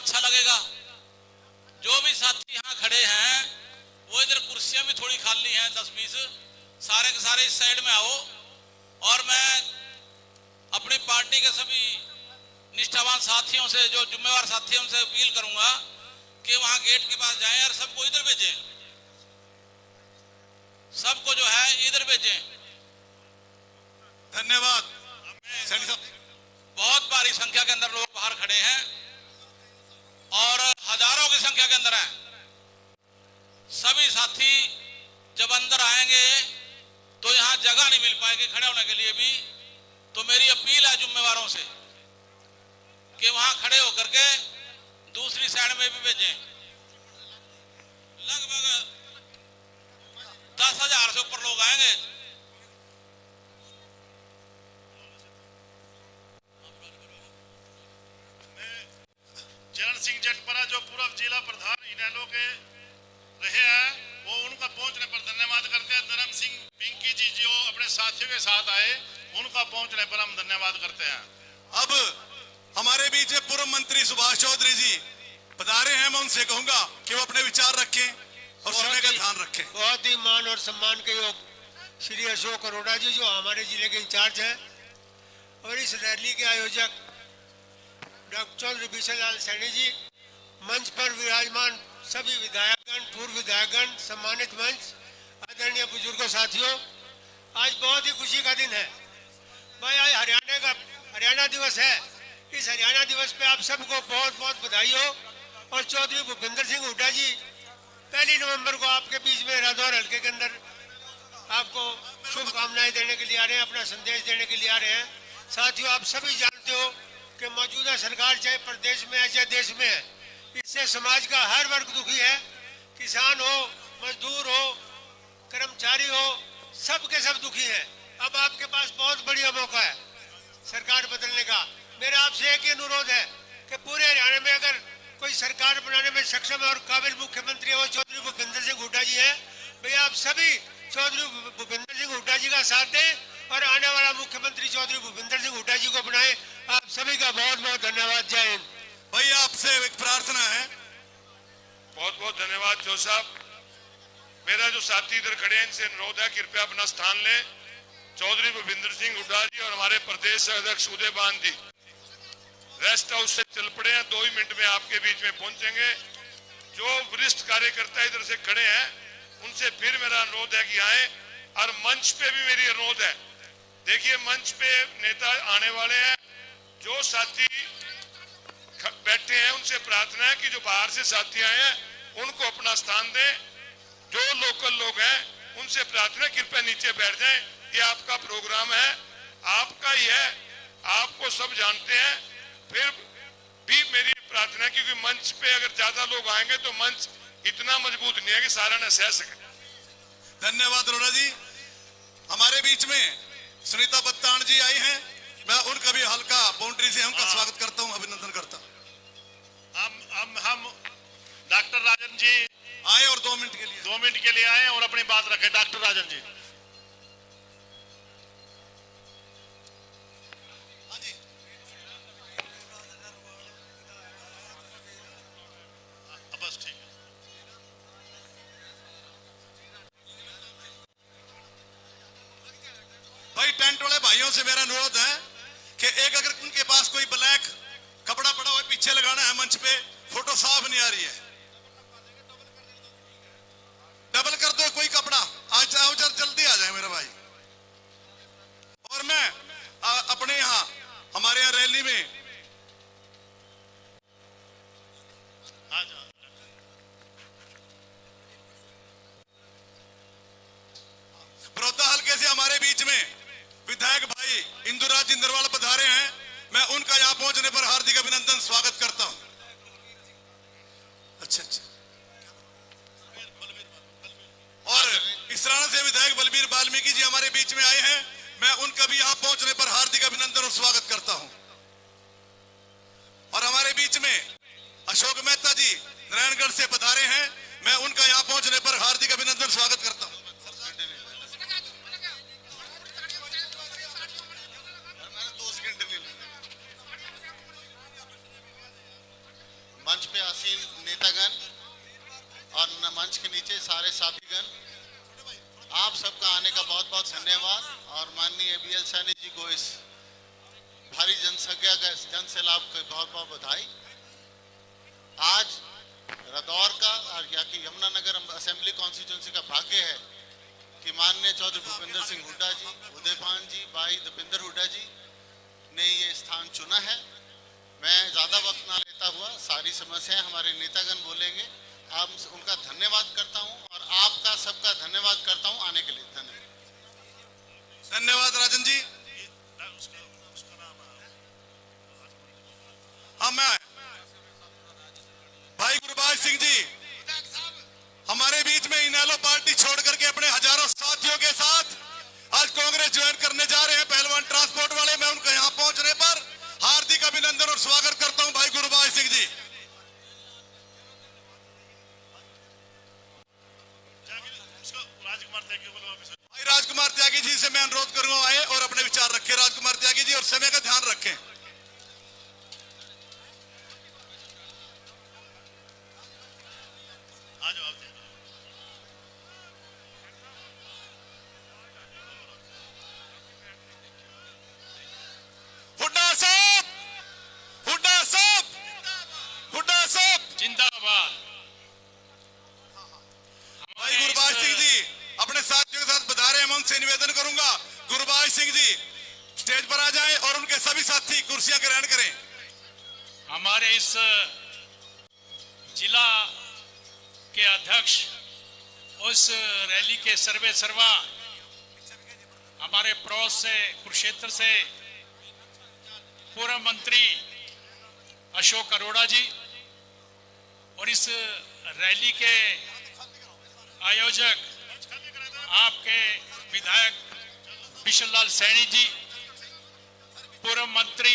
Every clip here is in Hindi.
अच्छा लगेगा। जो भी साथी यहाँ खड़े हैं वो इधर कुर्सियां भी थोड़ी खाली हैं 10-20, सारे के सारे इस साइड में आओ। और मैं अपनी पार्टी के सभी निष्ठावान साथियों से, जो जिम्मेवार साथी हैं, उनसे अपील करूंगा कि वहां गेट के पास जाएं और सबको इधर भेजें, सबको जो है इधर भेजें। धन्यवाद। बहुत भारी संख्या के अंदर लोग बाहर खड़े हैं और हजारों की संख्या के अंदर हैं। सभी साथी जब अंदर आएंगे तो यहां जगह नहीं मिल पाएगी खड़े होने के लिए भी। तो मेरी अपील है जिम्मेवारों से कि वहां खड़े होकर के दूसरी साइड में भी भेजें। लगभग 10,000 से ऊपर लोग आएंगे। चरण सिंह जटपरा जो पूर्व जिला प्रधान इनेलो के रहे हैं, वो उनका पहुंचने पर धन्यवाद करते हैं। धर्म सिंह पिंकी जी जो अपने साथियों के साथ आए, उनका पहुंचने पर हम धन्यवाद करते हैं। अब हमारे बीच में पूर्व मंत्री सुभाष चौधरी जी पधारे हैं। मैं उनसे कहूंगा कि वो अपने विचार रखें और समय का ध्यान रखें। बहुत ही मान और सम्मान के योग श्री अशोक अरोड़ा जी जो हमारे जिले के इंचार्ज हैं, और इस रैली के आयोजक डॉक्टर चौधरी बिशल लाल सैनी जी, मंच पर विराजमान सभी विधायकगण, पूर्व विधायकगण, सम्मानित मंच, आदरणीय बुजुर्गों, साथियों, आज बहुत ही खुशी का दिन है भाई। आज हरियाणा दिवस है। इस हरियाणा दिवस पे आप सबको बहुत बहुत बधाई हो। और चौधरी भूपेंद्र सिंह हुड्डा जी 1 नवंबर को आपके बीच में रादौर हल्के के अंदर आपको शुभकामनाएं देने के लिए आ रहे हैं, अपना संदेश देने के लिए आ रहे हैं। साथियों, आप सभी जानते हो कि मौजूदा सरकार चाहे प्रदेश में है चाहे देश में है, इससे समाज का हर वर्ग दुखी है। किसान हो, मजदूर हो, कर्मचारी हो, सब के सब दुखी हैं। अब आपके पास बहुत बढ़िया मौका है सरकार बदलने का। मेरा आपसे एक ही अनुरोध है कि पूरे हरियाणा में अगर कोई सरकार बनाने में सक्षम है और काबिल मुख्यमंत्री है, वो चौधरी भूपेंद्र सिंह हुड्डा जी है। भैया आप सभी चौधरी भूपेंद्र सिंह हुड्डा जी का साथ दें और आने वाला मुख्यमंत्री चौधरी भूपेंद्र सिंह हुड्डा जी को बनाए। आप सभी का बहुत बहुत धन्यवाद। जय हिंद। भैया आपसे एक प्रार्थना है। बहुत बहुत धन्यवाद जो साहब। मेरा जो साथी इधर खड़े हैं, इनसे अनुरोध है कृपया अपना स्थान लें। चौधरी भूपेंद्र सिंह हुड्डा जी और हमारे प्रदेश अध्यक्ष उदयभान जी रेस्ट हाउस से चल पड़े हैं, 2 ही मिनट में आपके बीच में पहुंचेंगे। जो वरिष्ठ कार्यकर्ता इधर से खड़े हैं, उनसे फिर मेरा अनुरोध है कि आए। और मंच पे भी मेरी अनुरोध है, देखिए मंच पे नेता आने वाले हैं। जो साथी बैठे हैं उनसे प्रार्थना है कि जो बाहर से साथी आए हैं उनको अपना स्थान दें। जो लोकल लोग हैं उनसे प्रार्थना कृपया नीचे बैठ जाएं। ये आपका प्रोग्राम है, आपका ही है, आपको सब जानते हैं। फिर भी मेरी प्रार्थना, क्योंकि मंच पे अगर ज्यादा लोग आएंगे तो मंच इतना मजबूत नहीं है कि सारा न सह सके। धन्यवाद अरोड़ा जी। हमारे बीच में सुनीता बत्तान जी आई हैं, मैं उनका भी हल्का बाउंड्री से उनका स्वागत करता हूं, अभिनंदन करता हूं। हम डॉक्टर राजन जी आए और 2 मिनट के लिए आए और अपनी बात रखें। डॉक्टर राजन जी। बस ठीक है भाई। टेंट वाले भाइयों से मेरा अनुरोध है कि एक अगर उनके पास कोई ब्लैक कपड़ा पड़ा हुआ पीछे लगाना है मंच पे, फोटो साफ नहीं आ रही है। डबल कर दो कोई कपड़ा, आज आओ जल्दी आ जाए मेरा भाई। और मैं अपने यहाँ हमारे यहाँ रैली में बड़ौदा हल्के से हमारे बीच में विधायक भाई इंदुराज जिंदरवाल पधारे हैं। मैं उनका यहाँ पहुंचने पर हार्दिक अभिनंदन स्वागत करता हूं। अच्छा। और इसराना से विधायक बलबीर वाल्मीकि जी हमारे बीच में आए हैं। मैं उनका भी यहाँ पहुंचने पर हार्दिक अभिनंदन और स्वागत करता हूं। और हमारे बीच में अशोक मेहता जी नारायणगढ़ से पधारे हैं। मैं उनका यहाँ पहुंचने पर हार्दिक अभिनंदन स्वागत करता हूं। मंच पे आसीन नेतागण और मंच के नीचे सारे साथीगण, आप सबका आने का बहुत बहुत धन्यवाद और माननीय BL सैनी जी को इस भारी जनसंख्या का जन सैलाब की बहुत बहुत बधाई। आज रदौर का और यहाँ की यमुनानगर असेंबली कॉन्स्टिट्यूंसी का भाग्य है कि माननीय चौधरी भूपेंद्र सिंह हुड्डा जी, उदयभान जी, भाई दीपेंद्र हुड्डा जी ने ये स्थान चुना है। मैं ज़्यादा वक्त ना लेता हुआ सारी समस्याएं हमारे नेतागण बोलेंगे। आप उनका धन्यवाद करता हूं और आपका सबका धन्यवाद करता हूं आने के लिए। धन्यवाद। धन्यवाद राजन जी। हाँ, मैं भाई गुरबाज सिंह जी हमारे बीच में इनेलो पार्टी छोड़ करके अपने हजारों साथियों के साथ आज कांग्रेस ज्वाइन करने जा रहे हैं, पहलवान ट्रांसपोर्ट वाले। मैं उनका यहाँ पहुंचने पर हार्दिक अभिनंदन और स्वागत करता हूं भाई गुरबाज सिंह जी। भाई राजकुमार त्यागी जी से मैं अनुरोध करूंगा आए और अपने विचार रखें। राजकुमार त्यागी जी, और समय का ध्यान रखें। जिंदाबाद। भाई गुरबाज सिंह जी अपने साथियों के साथ बता रहे हैं। मैं उनसे निवेदन करूंगा गुरबाज सिंह जी स्टेज पर आ जाएं और उनके सभी साथी कुर्सियां ग्रहण करें। हमारे इस जिला के अध्यक्ष उस रैली के सर्वे सर्वा हमारे पड़ोस से कुरुक्षेत्र से पूर्व मंत्री अशोक अरोड़ा जी और इस रैली के आयोजक आपके विधायक बिशन लाल सैनी जी, पूर्व मंत्री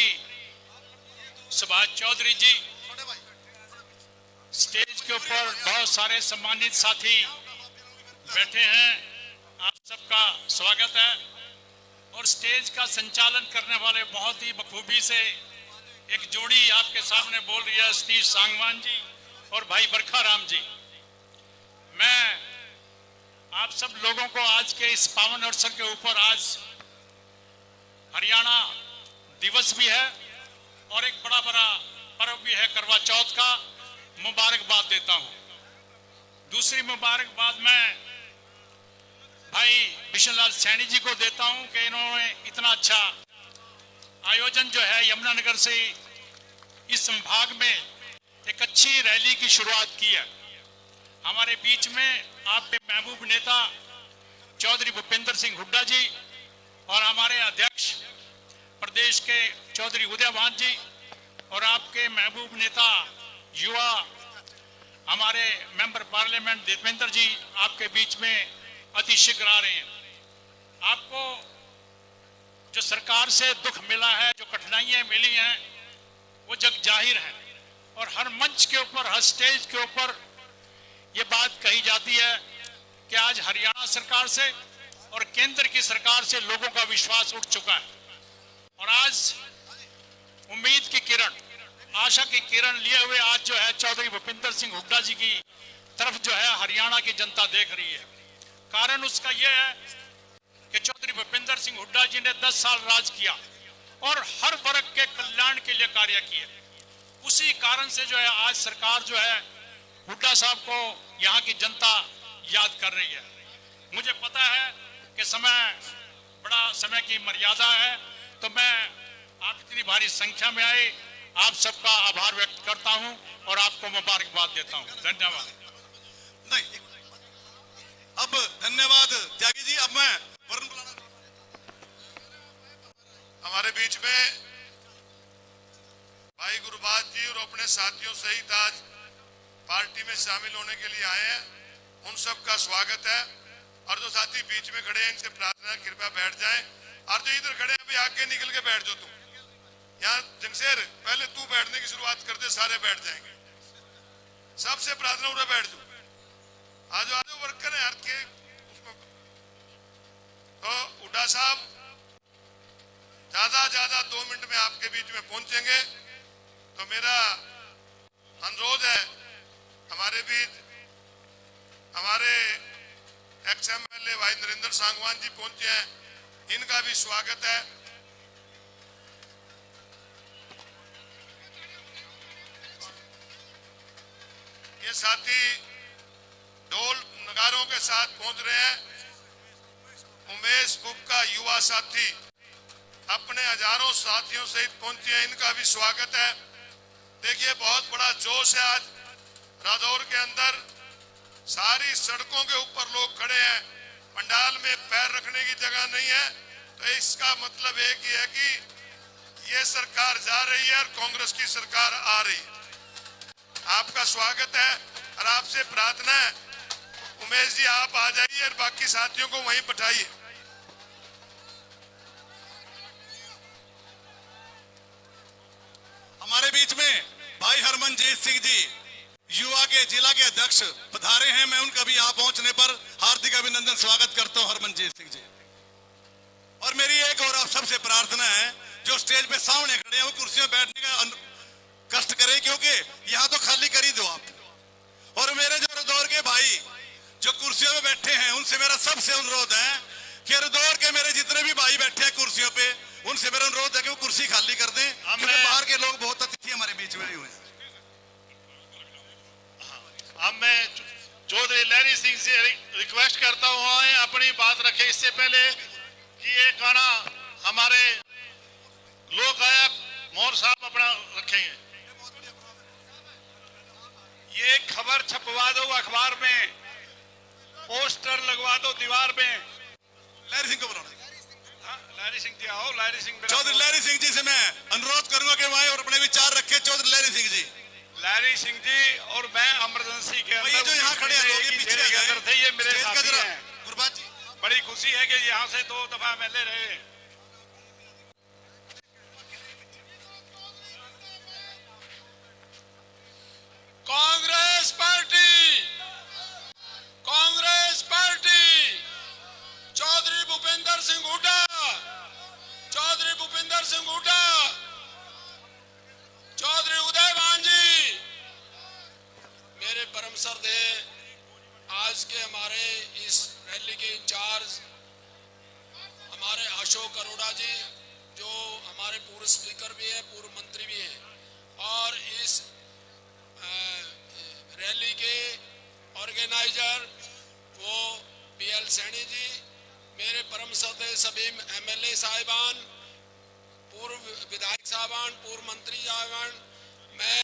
सुभाष चौधरी जी, स्टेज के ऊपर बहुत सारे सम्मानित साथी बैठे हैं, आप सबका स्वागत है। और स्टेज का संचालन करने वाले बहुत ही बखूबी से एक जोड़ी आपके सामने बोल रही है, सतीश सांगवान जी और भाई बरखा राम जी। मैं आप सब लोगों को आज के इस पावन अवसर के ऊपर, आज हरियाणा दिवस भी है और एक बड़ा पर्व भी है करवा चौथ का, मुबारकबाद देता हूं। दूसरी मुबारकबाद मैं भाई बिशन लाल सैनी जी को देता हूं कि इन्होंने इतना अच्छा आयोजन जो है यमुनानगर से इस संभाग में एक अच्छी रैली की शुरुआत की है। हमारे बीच में आपके महबूब नेता चौधरी भूपेंद्र सिंह हुड्डा जी और हमारे अध्यक्ष प्रदेश के चौधरी उदयभान जी और आपके महबूब नेता युवा हमारे मेंबर पार्लियामेंट दीपेंद्र जी आपके बीच में अति शीघ्र आ रहे हैं। आपको जो सरकार से दुख मिला है, जो कठिनाइयां मिली हैं, वो जग जाहिर है और हर मंच के ऊपर, हर स्टेज के ऊपर ये बात कही जाती है कि आज हरियाणा सरकार से और केंद्र की सरकार से लोगों का विश्वास उठ चुका है और आज उम्मीद की किरण, आशा की किरण लिए हुए आज जो है चौधरी भूपेंद्र सिंह हुड्डा जी की तरफ जो है हरियाणा की जनता देख रही है। कारण उसका यह है कि चौधरी भूपेंद्र सिंह हुड्डा जी ने 10 साल राज किया और हर वर्ग के कल्याण के लिए कार्य किए। उसी कारण से जो है आज सरकार जो है हुड्डा साहब को यहाँ की जनता याद कर रही है। मुझे पता है कि बड़ा समय की मर्यादा है, तो मैं आप इतनी भारी संख्या में आए, आप सबका आभार व्यक्त करता हूं और आपको मुबारकबाद देता हूं। धन्यवाद। नहीं, अब धन्यवाद त्यागी जी। अब मैं वरुण बुलाना हमारे बीच में भाई गुरबाज जी और अपने साथियों सहित आज पार्टी में शामिल होने के लिए आए हैं, उन सब का स्वागत है। और जो साथी बीच में खड़े हैं इनसे प्रार्थना कृपया बैठ जाएं, और जो इधर खड़े हैं अभी आगे निकल के बैठ जाओ। तुम यहाँ जंगशेर पहले तू बैठने की शुरुआत कर दे, सारे बैठ जाएंगे। सबसे प्रार्थना उधर बैठ जाओ। आज वर्कर है के उसको तो हुड्डा साहब ज्यादा 2 मिनट में आपके बीच में पहुंचेंगे। तो मेरा अनुरोध है, हमारे बीच हमारे एक्स MLA भाई नरेंद्र सांगवान जी पहुंचे हैं, इनका भी स्वागत है। ये साथी ढोल नगारों के साथ पहुंच रहे हैं। उमेश बुक्का युवा साथी अपने हजारों साथियों सहित पहुंचे हैं, इनका भी स्वागत है। देखिए बहुत बड़ा जोश है आज रादौर के अंदर, सारी सड़कों के ऊपर लोग खड़े हैं, पंडाल में पैर रखने की जगह नहीं है। तो इसका मतलब एक ही है कि ये सरकार जा रही है और कांग्रेस की सरकार आ रही है। आपका स्वागत है और आपसे प्रार्थना है उमेश जी आप आ जाइए और बाकी साथियों को वहीं बैठाइए। हमारे बीच में भाई हरमनजीत सिंह जी युवा के जिला के अध्यक्ष पधारे हैं। मैं उनका भी यहाँ पहुंचने पर हार्दिक अभिनंदन स्वागत करता हूं हरमनजीत सिंह जी। और मेरी एक और आप सबसे प्रार्थना है, जो स्टेज पे सामने खड़े हैं वो कुर्सियों में बैठने का कष्ट करें, क्योंकि यहाँ तो खाली कर ही दो आप। और मेरे जो रदौर के भाई जो कुर्सियों में बैठे हैं उनसे मेरा सबसे अनुरोध है कि रदौर के मेरे जितने भी भाई बैठे हैं कुर्सियों पे, उनसे मेरा अनुरोध है कि वो कुर्सी खाली कर दें, क्योंकि बाहर के लोग बहुत अतिथि हमारे बीच में आए हुए हैं। अब मैं चौधरी लहरी सिंह से रिक्वेस्ट करता हूँ अपनी बात रखे। इससे पहले कि ये गाना हमारे लोक गायक मोर साहब अपना रखेंगे। ये खबर छपवा दो अखबार में, पोस्टर लगवा दो दीवार में। लहरी सिंह को बुलाना। लहरी सिंह जी आओ। लहरी सिंह चौधरी लहरी सिंह जी से मैं अनुरोध करूंगा कि वहां और अपने विचार रखे। चौधरी लहरी सिंह जी। लहरी सिंह जी और मैं इमरजेंसी के अंदर जो यहाँ खड़े हैं लोग पीछे के अंदर थे, ये मेरे साथी हैं। गुरबाज जी बड़ी खुशी है कि यहाँ से 2 दफा MLA रहे। कांग्रेस पार्टी, कांग्रेस पार्टी, चौधरी भूपेंद्र सिंह हुड्डा, चौधरी भूपेंद्र सिंह हुड्डा, चौधरी उदयभान जी, मेरे परम श्रद्धेय आज के हमारे इस रैली के इंचार्ज हमारे अशोक अरोड़ा जी, जो हमारे पूर्व स्पीकर भी हैं, पूर्व मंत्री भी हैं, और इस रैली के ऑर्गेनाइजर वो PL सैनी जी, मेरे परम श्रद्धेय सभी MLA साहिबान, पूर्व विधायक साहिबान, पूर्व मंत्री साहिबान, मैं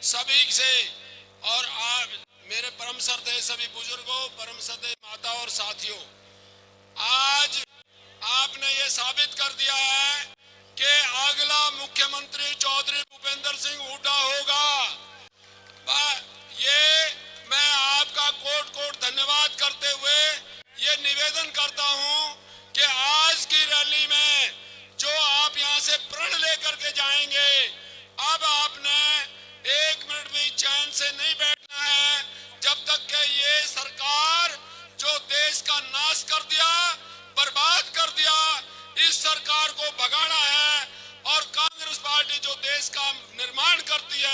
सभी से और मेरे परम श्रद्धेय सभी बुजुर्गों, परम श्रद्धेय माता और साथियों, आज आपने ये साबित कर दिया है कि अगला मुख्यमंत्री चौधरी भूपेंद्र सिंह हुड्डा होगा। ये मैं आपका कोट कोट धन्यवाद करते हुए ये निवेदन करता हूं कि आज की रैली में जो आप यहां से प्रण लेकर के जाएंगे, अब आपने 1 मिनट भी चैन से नहीं बैठना है जब तक कि ये सरकार जो देश का नाश कर दिया, बर्बाद कर दिया, इस सरकार को भगाना है और कांग्रेस पार्टी जो देश का निर्माण करती है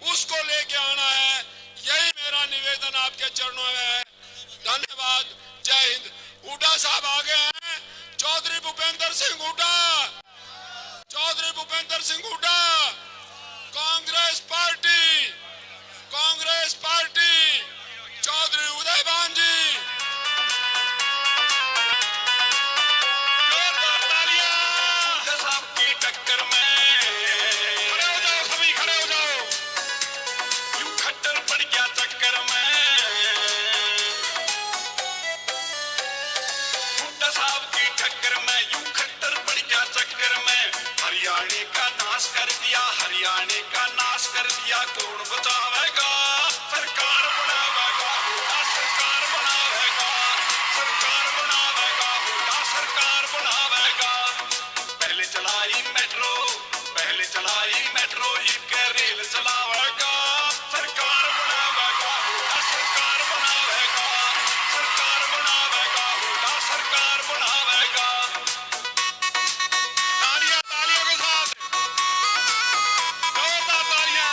उसको लेके आना है। यही मेरा निवेदन आपके चरणों में है। धन्यवाद। जय हिंद। हुड्डा साहब आगे हैं। चौधरी भूपेंद्र सिंह हुड्डा, चौधरी भूपेंद्र सिंह हुड्डा, कांग्रेस पार्टी, कांग्रेस पार्टी, चौधरी उदयभान जी। टक्कर में खड़े हो जाओ, सभी खड़े हो जाओ। यूं खट्टर पड़ गया चक्कर में, हुड्डा साहब की टक्कर में, यूं खट्टर पड़ गया चक्कर में। हरियाणा का नाश कर दिया, हरियाणा का नाश कर दिया। कौन बचावेगा? सरकार बनावेगा, हुड्डा सरकार बनावेगा, सरकार बनावेगा, हुड्डा सरकार बनावेगा। पहले चलाई मेट्रो, पहले चलाई मेट्रो, एक रेल चलावेगा, सरकार बनावेगा, हुड्डा सरकार बनावेगा, सरकार बनावेगा, हुड्डा सरकार बनावेगा। तालियां, तालियों के साथ जोरदार तालियां।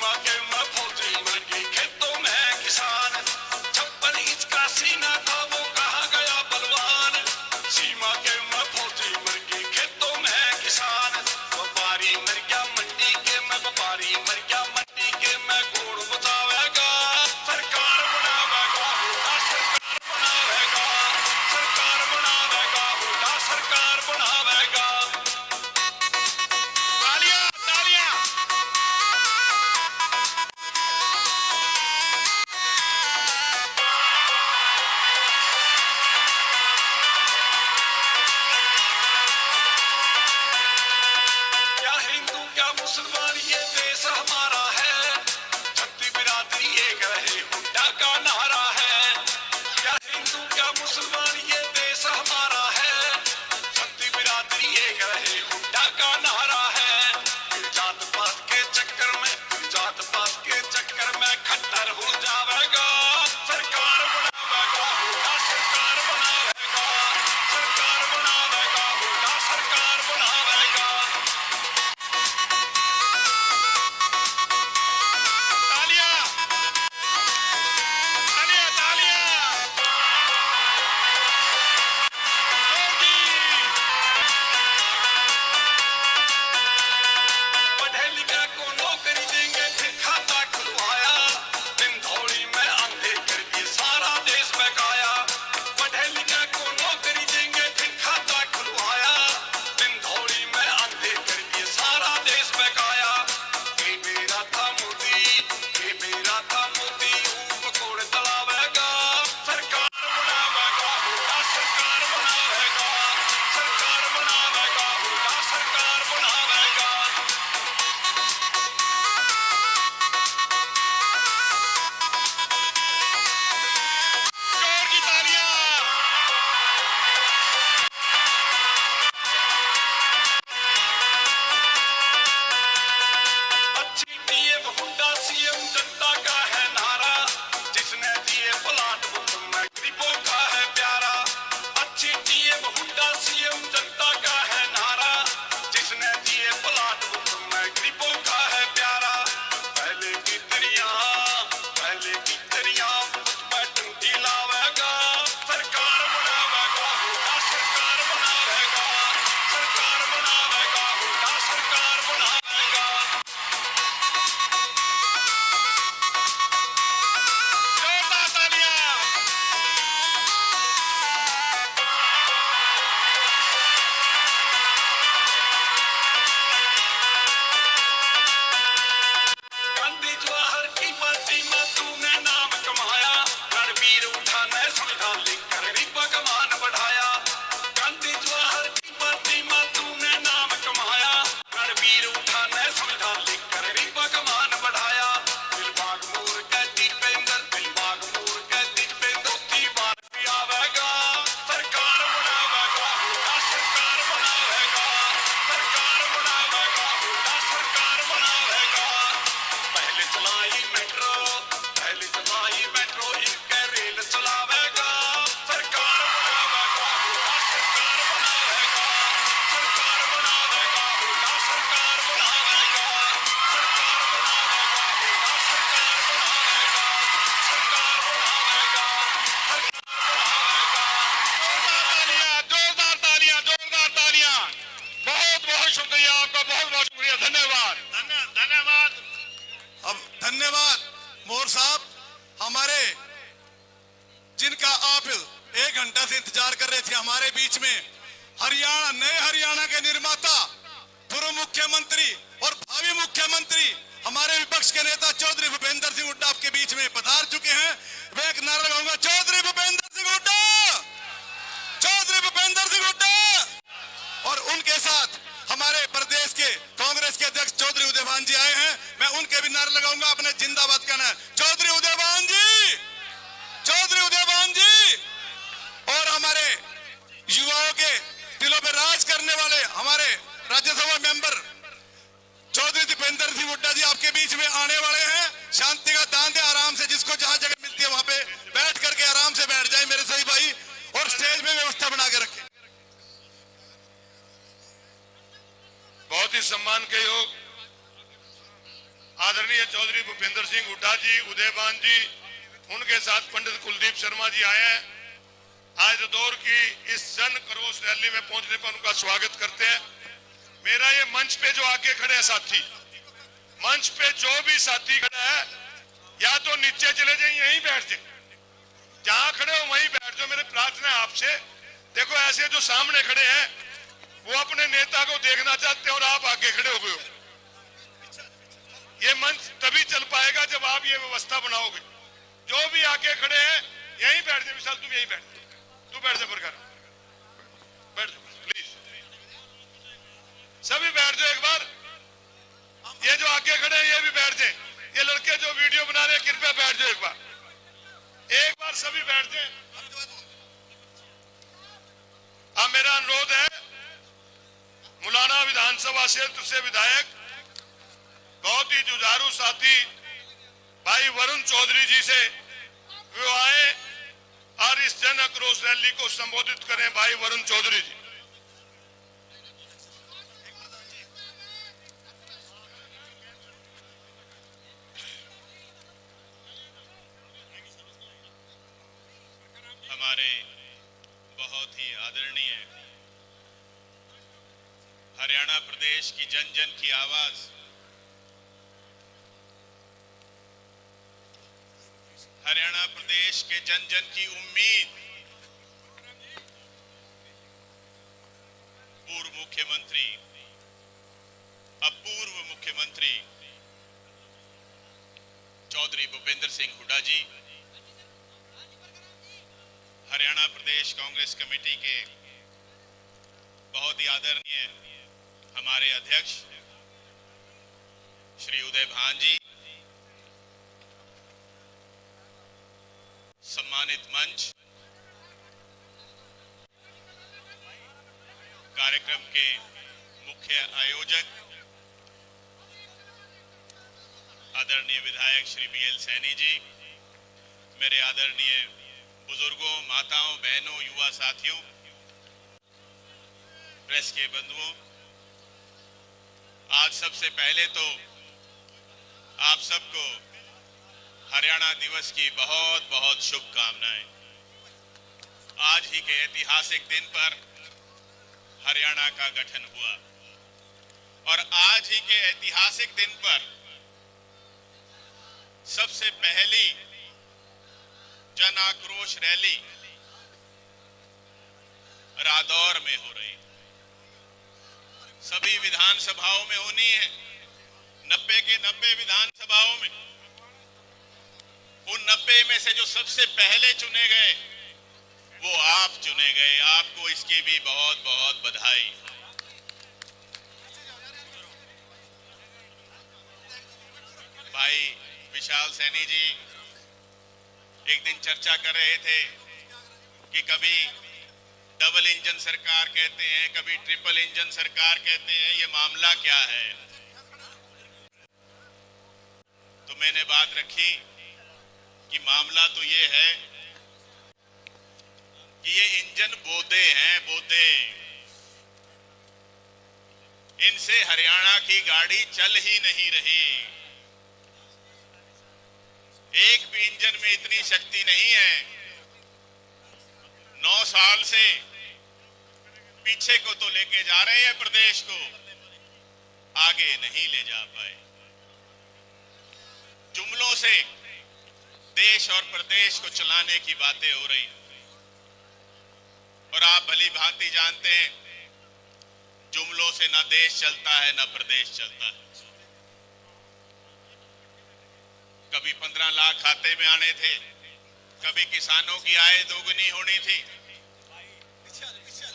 सीमा के मैं फौजी मर गई खेतों में किसान 56 इंच का सीना था वो कहाँ गया बलवान सीमा के मैं फौजी मर गई खेतों में किसान व्यापारी मर गया मंडी के मैं व्यापारी मर गया मंडी के मैं घोड़ बचावेगा सरकार बनावेगा होगा सरकार बनावेगा सरकार बनावेगा होगा सरकार बनावेगा तालियां तालियां क्या हिंदू क्या मुसलमान ये देश हमारा है छत्ती बिरादरी एक रहे हुड्डा का नारा है क्या हिंदू क्या मुसलमान ये देश हमारा है छत्ती बिरादरी एक रहे हुड्डा का नारा है फिर जात पात के चक्कर में फिर जात पात के चक्कर में खट्टर हो जावेगा सरकार बनावेगा होगा सरकार बनावेगा सरकार बनावेगा होगा सरकार बनावेगा तालियां तालियां तालियां पढ़े लिखे को नौकरी देंगे फिर खाता खुलवाया दिनदौड़ी में अंधे करके सारा देश बहकाया पढ़े लिखे को नौकरी देंगे फिर खाता खुलवाया दिनदौड़ी में अंधे करके सारा देश बहकाया ये मेरा था मोदी पकोड़े तलावेगा सरकार बनावेगा होगा सरकार बनावेगा सरकार बनावेगा होगा सरकार बनावेगा जोर की तालियां अच्छी टीएम हुड्डा सीएम जनता का है नारा जिसने दिए प्लाट वो मैं गरीबों का है प्यारा अच्छी टीएम हुड्डा सीएम जनता का है नारा जिसने दिए प्लाट वो मैं गरीबों का है प्यारा पहले की दरिया टंकी लावेगा सरकार बनावेगा होगा सरकार बनावेगा सरकार बनावेगा होगा सरकार बनावेगा जोरदार तालियां गांधी जवाहर की पार्टी में तूने नाम कमाया रणवीर उठाने संविधान लिखकर गरीबों का मान बढ़ाया गांधी जवाहर की पार्टी में तूने नाम कमाया रणवीर उठाने संविधान लिखकर गरीबों का मान बढ़ाया दिलबाग मोर के दीपेंद्र की बार भी आवेगा सरकार बनावेगा होगा सरकार बनावेगा सरकार बनावेगा होगा सरकार बनावेगा पहले चलाई मेट्रो इनके रेल चलावेगा सरकार बनावेगा होगा सरकार बनावेगा सरकार बनावेगा होगा सरकार बनावेगा सरकार बनावेगा होगा सरकार बनावेगा सरकार बनावेगा जोरदार तालियां बहुत बहुत शुक्रिया आपका बहुत बहुत शुक्रिया धन्यवाद धन्यवाद अब धन्यवाद मोर साहब हमारे जिनका आप 1 घंटा से इंतजार कर रहे थे हमारे बीच में नए हरियाणा के निर्माता पूर्व मुख्यमंत्री और भावी मुख्यमंत्री हमारे विपक्ष के नेता चौधरी भूपेंद्र सिंह हुड्डा आपके बीच में पधार चुके हैं मैं एक नारा लगाऊंगा चौधरी भूपेंद्र सिंह हुड्डा चौधरी भूपेंद्र सिंह हुड्डा और उनके साथ हमारे प्रदेश के कांग्रेस के अध्यक्ष चौधरी उदयभान जी आए हैं मैं उनके भी नारा लगाऊंगा अपने जिंदाबाद कहना है चौधरी उदयभान जी और हमारे युवाओं के दिलों पे राज करने वाले हमारे राज्यसभा मेंबर चौधरी दीपेंद्र सिंह हुड्डा जी आपके बीच में आने वाले हैं शांति का दान दे आराम से जिसको जहां जगह मिलती है वहां पे बैठ करके आराम से बैठ जाए मेरे सही भाई और स्टेज में व्यवस्था बना के रखें बहुत ही सम्मान के योग आदरणीय चौधरी भूपेंद्र सिंह हुड्डा जी, उदयभान जी, उनके साथ पंडित कुलदीप शर्मा जी आए हैं। आज दौर की इस जन क्रोश रैली में पहुंचने पर उनका स्वागत करते हैं। मेरा ये मंच पे जो आके खड़े हैं साथी, मंच पे जो भी साथी खड़ा है, या तो नीचे चले जाए, यहीं बैठ जाए, जहां खड़े हो वहीं बैठ जाओ। मेरी प्रार्थना है आपसे, देखो ऐसे जो सामने खड़े हैं वो अपने नेता को देखना चाहते हैं और आप आगे खड़े हो गए हो। ये मंच तभी चल पाएगा जब आप ये व्यवस्था बनाओगे। जो भी आगे खड़े हैं यहीं बैठ जाए। विशाल तुम यहीं बैठ, तू बैठ जा, प्रकार बैठ जाओ प्लीज, सभी बैठ जाओ एक बार। ये जो आगे खड़े हैं ये भी बैठ जाए। ये लड़के जो वीडियो बना रहे हैं कृपया बैठ जाओ एक बार सभी बैठ जाए। अब मेरा अनुरोध है, मुलाना विधानसभा क्षेत्र से विधायक बहुत ही जुझारू साथी भाई वरुण चौधरी जी से वो आए और इस जन आक्रोश रैली को संबोधित करें। भाई वरुण चौधरी जी। हमारे बहुत ही आदरणीय हरियाणा प्रदेश की जन जन की आवाज, हरियाणा प्रदेश के जन जन की उम्मीद, पूर्व मुख्यमंत्री, अब पूर्व मुख्यमंत्री चौधरी भूपेंद्र सिंह हुड्डा जी, हरियाणा प्रदेश कांग्रेस कमेटी के बहुत ही आदरणीय हमारे अध्यक्ष श्री उदयभान जी, सम्मानित मंच, कार्यक्रम के मुख्य आयोजक आदरणीय विधायक श्री BL सैनी जी, मेरे आदरणीय बुजुर्गों, माताओं, बहनों, युवा साथियों, प्रेस के बंधुओं, आज सबसे पहले तो आप सबको हरियाणा दिवस की बहुत बहुत शुभकामनाएं। आज ही के ऐतिहासिक दिन पर हरियाणा का गठन हुआ और आज ही के ऐतिहासिक दिन पर सबसे पहली जन आक्रोश रैली रादौर में हो रही। सभी विधानसभाओं में होनी है, 90 के 90 विधानसभाओं में। उन 90 में से जो सबसे पहले चुने गए वो आप चुने गए। आपको इसकी भी बहुत बहुत बधाई। भाई विशाल सैनी जी एक दिन चर्चा कर रहे थे कि कभी डबल इंजन सरकार कहते हैं, कभी ट्रिपल इंजन सरकार कहते हैं, ये मामला क्या है। तो मैंने बात रखी कि मामला तो ये है कि ये इंजन बोदे हैं, बोदे। इनसे हरियाणा की गाड़ी चल ही नहीं रही। एक भी इंजन में इतनी शक्ति नहीं है। 9 साल से पीछे को तो लेके जा रहे हैं प्रदेश को, आगे नहीं ले जा पाए। जुमलों से देश और प्रदेश को चलाने की बातें हो रही और आप भली भांति जानते हैं जुमलों से ना देश चलता है ना प्रदेश चलता है। कभी 15 लाख खाते में आने थे, कभी किसानों की आय दोगुनी होनी थी,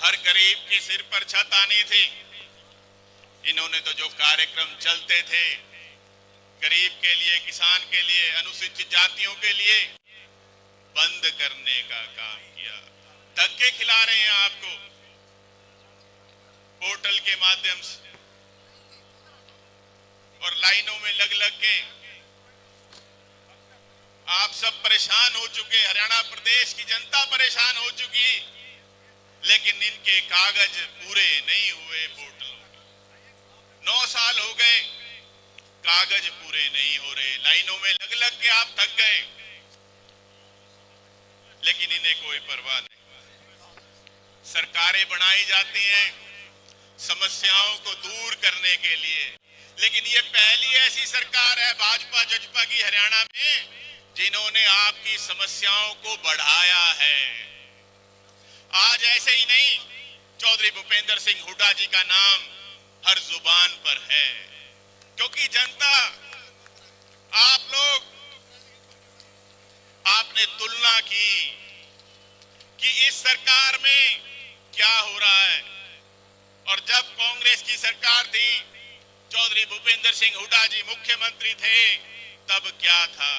हर गरीब के सिर पर छत आनी थी। इन्होंने तो जो कार्यक्रम चलते थे गरीब के लिए, किसान के लिए, अनुसूचित जातियों के लिए, बंद करने का काम किया। धक्के खिला रहे हैं आपको पोर्टल के माध्यम से और लाइनों में लग लग के आप सब परेशान हो चुके। हरियाणा प्रदेश की जनता परेशान हो चुकी, लेकिन इनके कागज पूरे नहीं हुए पोर्टलों के। 9 साल हो गए, कागज पूरे नहीं हो रहे, लाइनों में लग लग के आप थक गए, लेकिन इन्हें कोई परवाह नहीं। सरकारें बनाई जाती हैं समस्याओं को दूर करने के लिए, लेकिन ये पहली ऐसी सरकार है भाजपा जजपा की हरियाणा में जिन्होंने आपकी समस्याओं को बढ़ाया है। आज ऐसे ही नहीं, चौधरी भूपेंद्र सिंह हुड्डा जी का नाम हर जुबान पर है, क्योंकि जनता, आप लोग, आपने तुलना की कि इस सरकार में क्या हो रहा है और जब कांग्रेस की सरकार थी, चौधरी भूपेंद्र सिंह हुड्डा जी मुख्यमंत्री थे, तब क्या था।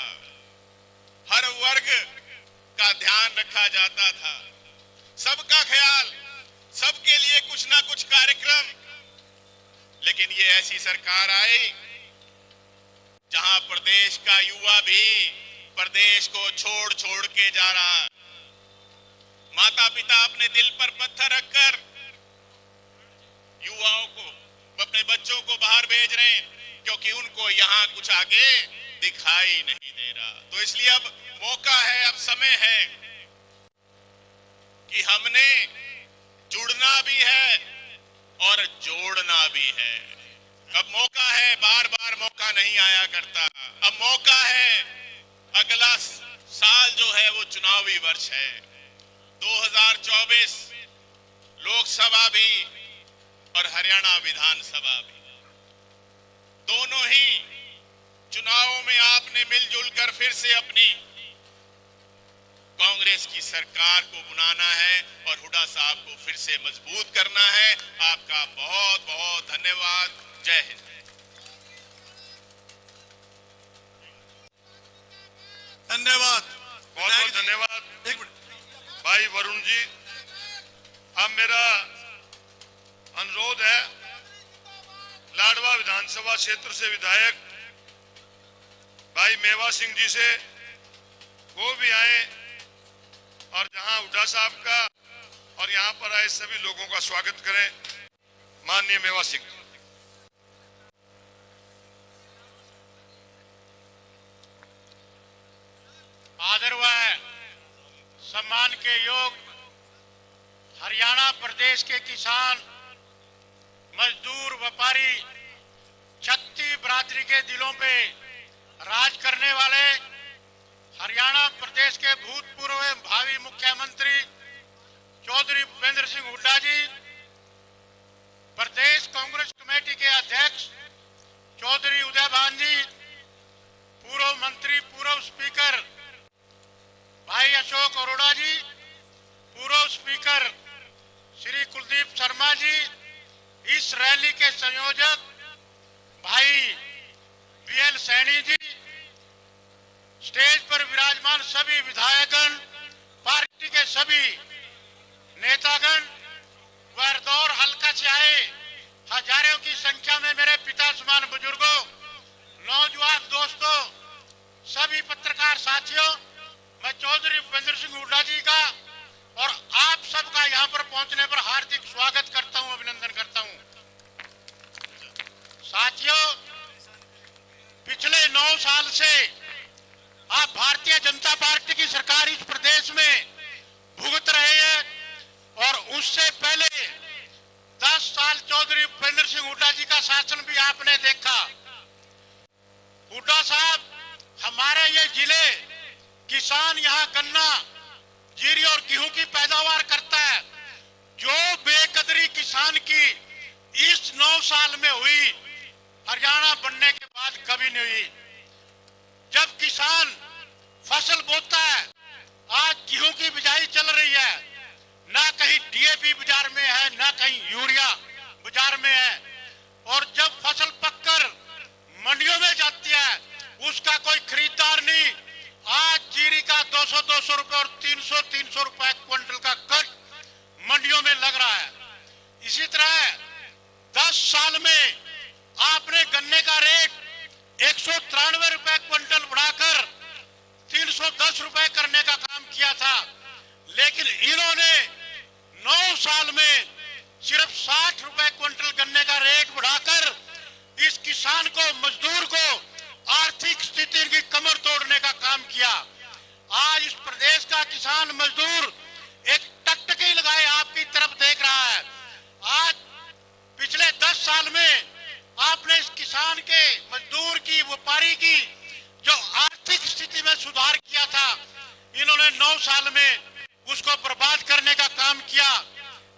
हर वर्ग का ध्यान रखा जाता था, सबका ख्याल, सबके लिए कुछ ना कुछ कार्यक्रम। लेकिन ये ऐसी सरकार आई जहां प्रदेश का युवा भी प्रदेश को छोड़ छोड़ के जा रहा है। माता पिता अपने दिल पर पत्थर रखकर युवाओं को, अपने बच्चों को बाहर भेज रहे हैं, क्योंकि उनको यहां कुछ आगे दिखाई नहीं दे रहा। तो इसलिए अब मौका है, अब समय है कि हमने जुड़ना भी है और जोड़ना भी है। अब मौका है, बार बार मौका नहीं आया करता। अब मौका है, अगला साल जो है वो चुनावी वर्ष है, 2024 लोकसभा भी और हरियाणा विधानसभा भी। दोनों ही चुनावों में आपने मिलजुल कर फिर से अपनी कांग्रेस की सरकार को बुलाना है और हुड्डा साहब को फिर से मजबूत करना है। आपका बहुत बहुत धन्यवाद। जय हिंद। धन्यवाद, बहुत बहुत धन्यवाद। एक मिनट भाई वरुण जी, अब मेरा अनुरोध है, लाडवा विधानसभा क्षेत्र से विधायक भाई मेवा सिंह जी से वो भी आए और जहां हुड्डा साहब का और यहां पर आए सभी लोगों का स्वागत करें। माननीय मेवा सिंह। आदर व सम्मान के योग हरियाणा प्रदेश के किसान, मजदूर, व्यापारी, छत्ती बिरादरी के दिलों पे राज करने वाले हरियाणा प्रदेश के भूतपूर्व भावी मुख्यमंत्री चौधरी भूपेंद्र सिंह हुड्डा जी, प्रदेश कांग्रेस कमेटी के अध्यक्ष चौधरी उदयभान जी, पूर्व मंत्री, पूर्व स्पीकर भाई अशोक अरोड़ा जी, पूर्व स्पीकर श्री कुलदीप शर्मा जी, इस रैली के संयोजक भाई बीएल सैनी जी, स्टेज पर विराजमान सभी विधायकगण, पार्टी के सभी नेतागण, वरदौर हल्का से आए हजारों की संख्या में मेरे पिता समान बुजुर्गों, नौजवान दोस्तों, सभी पत्रकार साथियों, मैं चौधरी भूपेंद्र सिंह हुड्डा जी का और आप सबका यहाँ पर पहुंचने पर हार्दिक स्वागत करता हूं, अभिनंदन करता हूं। साथियों, पिछले 9 साल से आप भारतीय जनता पार्टी की सरकार इस प्रदेश में भुगत रहे हैं और उससे पहले 10 साल चौधरी भूपेंद्र सिंह हुड्डा जी का शासन भी आपने देखा। हुड्डा साहब, हमारे ये जिले किसान यहाँ गन्ना, जीरी और गेहूं की पैदावार करता है, जो बेकदरी किसान की इस 9 साल में हुई, हरियाणा बनने के बाद कभी नहीं हुई। जब किसान फसल बोता है, आज गेहूं की बिजाई चल रही है, ना कहीं डीएपी बाजार में है, ना कहीं यूरिया बाजार में है, और जब फसल पककर मंडियों में जाती है, उसका कोई खरीदार नहीं। आज जीरी का 200-200 रुपए और 300-300 रुपए क्विंटल का कट मंडियों में लग रहा है। इसी तरह 10 साल में आपने गन्ने का रेट 193 रुपए क्विंटल बढ़ाकर 310 रुपए करने का काम किया था, लेकिन इन्होंने 9 साल में सिर्फ 60 रुपए क्विंटल गन्ने का रेट बढ़ाकर इस किसान को, मजदूर को आर्थिक स्थिति की कमर तोड़ने का काम किया। आज इस प्रदेश का किसान मजदूर एक टकटकी लगाए आपकी तरफ देख रहा है। आज पिछले 10 साल में आपने इस किसान के, मजदूर की, व्यापारी की जो आर्थिक स्थिति में सुधार किया था, इन्होंने 9 साल में उसको बर्बाद करने का काम किया।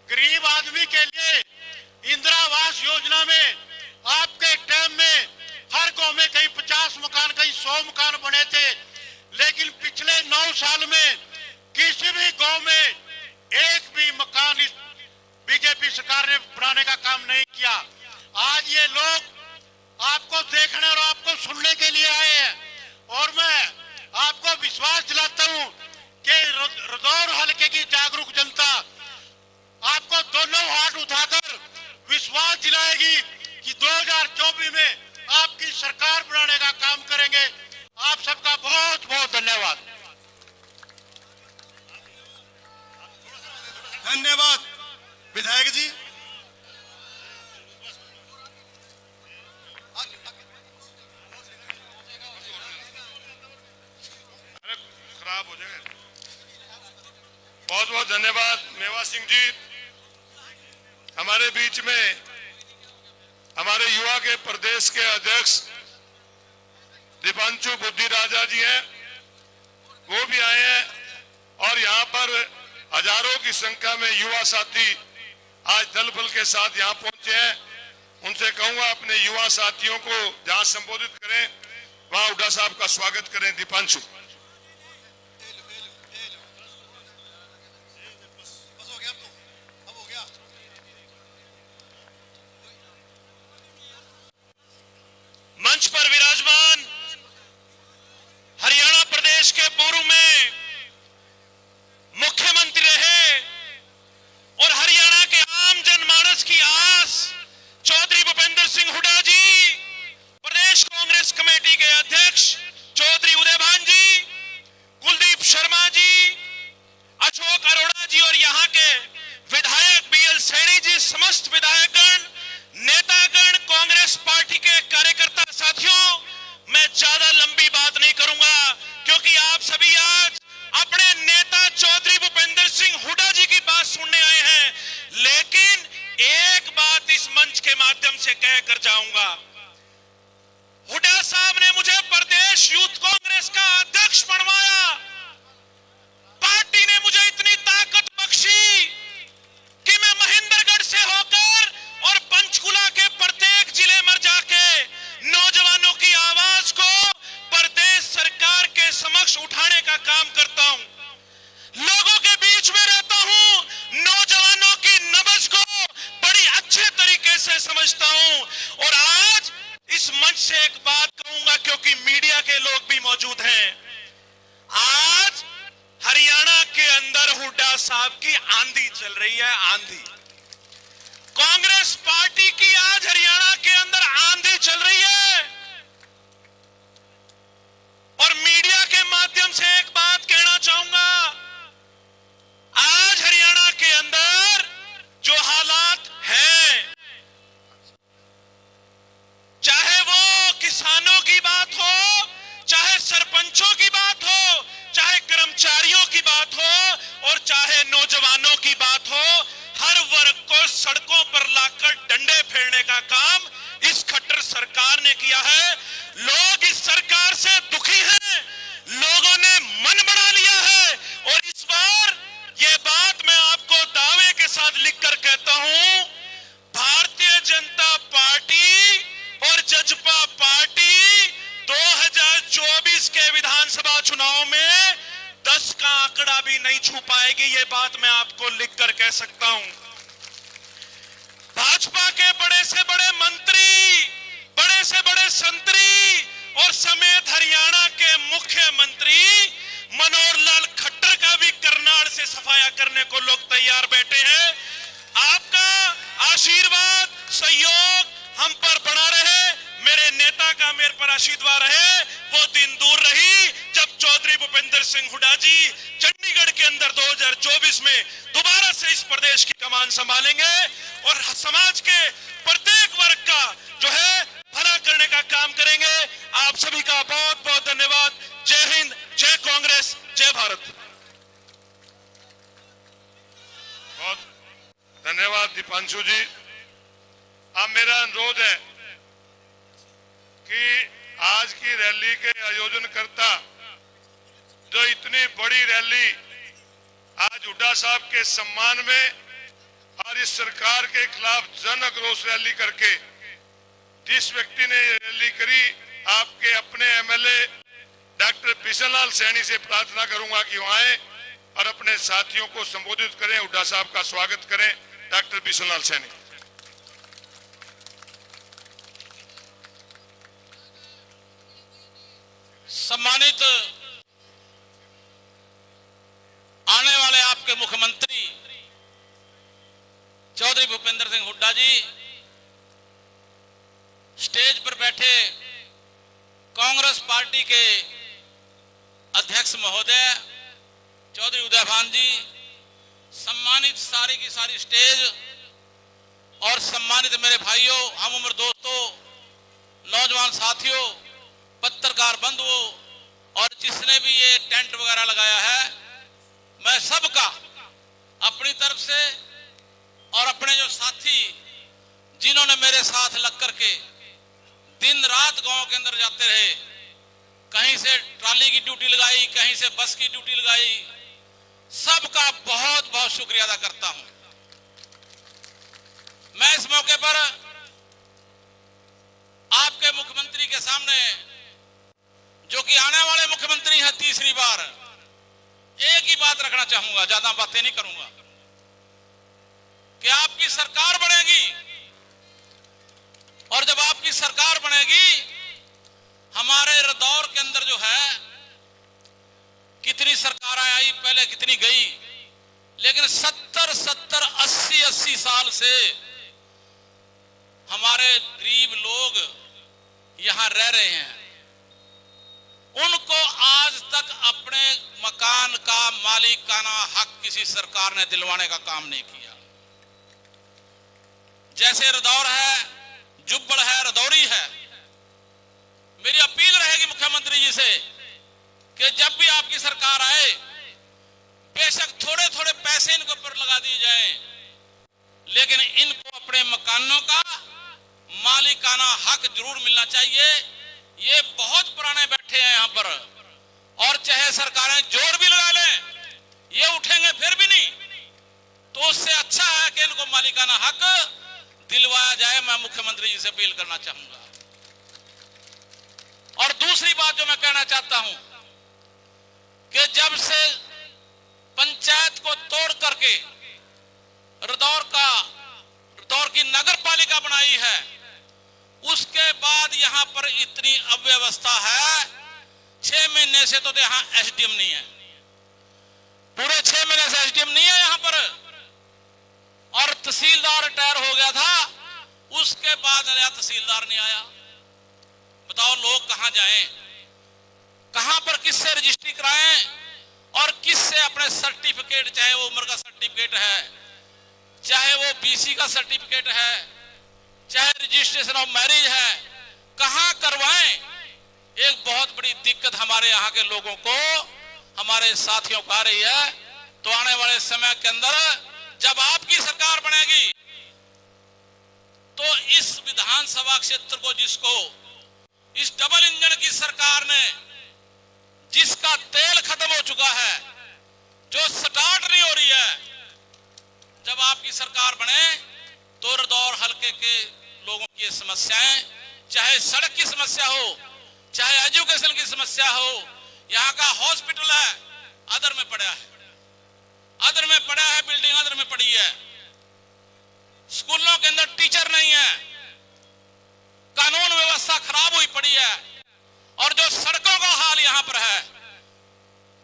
गरीब आदमी के लिए इंदिरा आवास योजना में आपके टाइम में हर गांव में कहीं 50 मकान, कहीं 100 मकान बने थे, लेकिन पिछले 9 साल में किसी भी गांव में एक भी मकान इस बीजेपी सरकार ने बनाने का काम नहीं किया। आज ये लोग आपको देखने और आपको सुनने के लिए आए हैं और मैं आपको विश्वास दिलाता हूं कि रदौर हलके की जागरूक जनता आपको दोनों हाथ उठाकर विश्वास दिलाएगी कि 2024 में आपकी सरकार बनाने का काम करेंगे। आप सबका बहुत बहुत धन्यवाद। धन्यवाद विधायक जी। अरे खराब हो जाएगा। बहुत बहुत धन्यवाद मेवा सिंह जी। हमारे बीच में हमारे युवा के प्रदेश के अध्यक्ष दीपांशु बुद्धि राजा जी हैं, वो भी आए हैं और यहाँ पर हजारों की संख्या में युवा साथी आज दल बल के साथ यहाँ पहुंचे हैं। उनसे कहूंगा अपने युवा साथियों को जहां संबोधित करें वहां हुड्डा साहब का स्वागत करें। दीपांशु। मंच पर विराजमान हरियाणा प्रदेश के पूर्व में मुख्यमंत्री रहे और हरियाणा के आम जनमानस की आस चौधरी भूपेंद्र सिंह हुड्डा जी, प्रदेश कांग्रेस कमेटी के अध्यक्ष चौधरी उदयभान जी, कुलदीप शर्मा जी, अशोक अरोड़ा जी और यहाँ के विधायक बीएल सैनी जी, समस्त विधायकगण, नेतागण, कांग्रेस पार्टी के कार्यकर्ता साथियों, मैं ज्यादा लंबी बात नहीं करूंगा क्योंकि आप सभी आज अपने नेता चौधरी भूपेंद्र सिंह हुड्डा जी की बात सुनने आए हैं। लेकिन एक बात इस मंच के माध्यम से कहकर जाऊंगा, हुड्डा साहब ने मुझे प्रदेश यूथ कांग्रेस का अध्यक्ष बनवाया। पार्टी ने मुझे इतनी ताकत बख्शी कि मैं महेंद्रगढ़ से होकर और पंचकुला के प्रत्येक जिले में जाके नौजवानों की आवाज को प्रदेश सरकार के समक्ष उठाने का काम करता हूं, लोगों के बीच में रहता हूं, नौजवानों की नब्ज को बड़ी अच्छे तरीके से समझता हूं। और आज इस मंच से एक बात कहूंगा क्योंकि मीडिया के लोग भी मौजूद हैं, आज हरियाणा के अंदर हुड्डा साहब की आंधी चल रही है। आंधी, कांग्रेस पार्टी की आज हरियाणा के अंदर आंधी चल रही है। और मीडिया के माध्यम से एक बात कहना चाहूंगा, आज हरियाणा के अंदर जो हालात हैं, चाहे वो किसानों की बात हो, चाहे सरपंचों की बात हो, चाहे कर्मचारियों की बात हो और चाहे नौजवानों की बात हो, हर वर्ग को सड़कों पर लाकर डंडे फेरने का काम इस खट्टर सरकार ने किया है। लोग इस सरकार से दुखी हैं, लोगों ने मन बना लिया है। और इस बार ये बात मैं आपको दावे के साथ लिखकर कहता हूं, भारतीय जनता पार्टी और जजपा पार्टी 2024 के विधानसभा चुनाव में 10 का आंकड़ा भी नहीं छू पाएगी। ये बात मैं आपको लिखकर कह सकता हूं। भाजपा के बड़े से बड़े मंत्री, बड़े से बड़े संतरी और समेत हरियाणा के मुख्यमंत्री मनोहर लाल खट्टर का भी करनाल से सफाया करने को लोग तैयार बैठे हैं। आपका आशीर्वाद, सहयोग हम पर बना रहे, मेरे नेता का मेरे पर आशीर्वाद रहे। वो दिन दूर रही जब चौधरी भूपेंद्र सिंह हुड्डा जी चंडीगढ़ के अंदर 2024 में दोबारा से इस प्रदेश की कमान संभालेंगे और समाज के प्रत्येक वर्ग का जो है करने का काम करेंगे। आप सभी का बहुत बहुत धन्यवाद। जय हिंद, जय कांग्रेस, जय भारत। बहुत धन्यवाद दीपांशु जी। अब मेरा अनुरोध है कि आज की रैली के आयोजनकर्ता जो इतनी बड़ी रैली आज हुड्डा साहब के सम्मान में और इस सरकार के खिलाफ जन आक्रोश रैली करके जिस व्यक्ति ने ये रैली करी, आपके अपने एमएलए डॉक्टर बिशन लाल सैनी से प्रार्थना करूंगा कि वहां आए और अपने साथियों को संबोधित करें, हुड्डा साहब का स्वागत करें। डॉक्टर बिशन लाल सैनी। सम्मानित आने वाले आपके मुख्यमंत्री चौधरी भूपेंद्र सिंह हुड्डा जी, स्टेज पर बैठे कांग्रेस पार्टी के अध्यक्ष महोदय चौधरी उदयभान जी, सम्मानित सारी की सारी स्टेज और सम्मानित मेरे भाइयों, हम उम्र दोस्तों, नौजवान साथियों, पत्रकार बंधुओं और जिसने भी ये टेंट वगैरह लगाया है, मैं सबका अपनी तरफ से और अपने जो साथी जिन्होंने मेरे साथ लग करके दिन रात गांव के अंदर जाते रहे, कहीं से ट्राली की ड्यूटी लगाई, कहीं से बस की ड्यूटी लगाई, सबका बहुत बहुत शुक्रिया अदा करता हूं। मैं इस मौके पर आपके मुख्यमंत्री के सामने, जो कि आने वाले मुख्यमंत्री हैं तीसरी बार, एक ही बात रखना चाहूंगा, ज्यादा बातें नहीं करूंगा, कि आपकी सरकार बनेगी और जब आपकी सरकार बनेगी, हमारे रदौर के अंदर जो है कितनी सरकारें आई, पहले कितनी गई, लेकिन 70, 80 साल से हमारे गरीब लोग यहां रह रहे हैं। उनको आज तक अपने मकान का मालिकाना हक किसी सरकार ने दिलवाने का काम नहीं किया। जैसे रदौर है, जुब्बड़ है, रदौरी है, मेरी अपील रहेगी मुख्यमंत्री जी से कि जब भी आपकी सरकार आए, बेशक थोड़े थोड़े पैसे इनके ऊपर लगा दिए जाएं, लेकिन इनको अपने मकानों का मालिकाना हक जरूर मिलना चाहिए। ये बहुत पुराने बैठे हैं यहां पर, और चाहे सरकारें जोर भी लगा लें, ये उठेंगे फिर भी नहीं, तो उससे अच्छा है कि इनको मालिकाना हक दिलवाया जाए। मैं मुख्यमंत्री जी से अपील करना चाहूंगा। और दूसरी बात जो मैं कहना चाहता हूं कि जब से पंचायत को तोड़ करके रदौर की नगर पालिका बनाई है, उसके बाद यहां पर इतनी अव्यवस्था है। 6 महीने से तो यहां एसडीएम नहीं है, पूरे 6 महीने से एसडीएम नहीं है यहां पर, और तहसीलदार रिटायर हो गया था, उसके बाद नया तहसीलदार नहीं आया। बताओ लोग कहां जाएं, कहां पर किससे रजिस्ट्री कराएं और किससे अपने सर्टिफिकेट, चाहे वो उम्र का सर्टिफिकेट है, चाहे वो बीसी का सर्टिफिकेट है, चाहे रजिस्ट्रेशन ऑफ मैरिज है, कहां करवाएं। एक बहुत बड़ी दिक्कत हमारे यहाँ के लोगों को, हमारे साथियों को आ रही है। तो आने वाले समय के अंदर जब आपकी सरकार बनेगी, तो इस विधानसभा क्षेत्र को, जिसको इस डबल इंजन की सरकार ने, जिसका तेल खत्म हो चुका है, जो स्टार्ट नहीं हो रही है, जब आपकी सरकार बने तो रदौर हलके के लोगों की समस्याएं, चाहे सड़क की समस्या हो, चाहे एजुकेशन की समस्या हो, यहाँ का हॉस्पिटल है अदर में पड़ा है, बिल्डिंग अदर में पड़ी है, स्कूलों के अंदर टीचर नहीं है, कानून व्यवस्था खराब हुई पड़ी है, और जो सड़कों का हाल यहां पर है,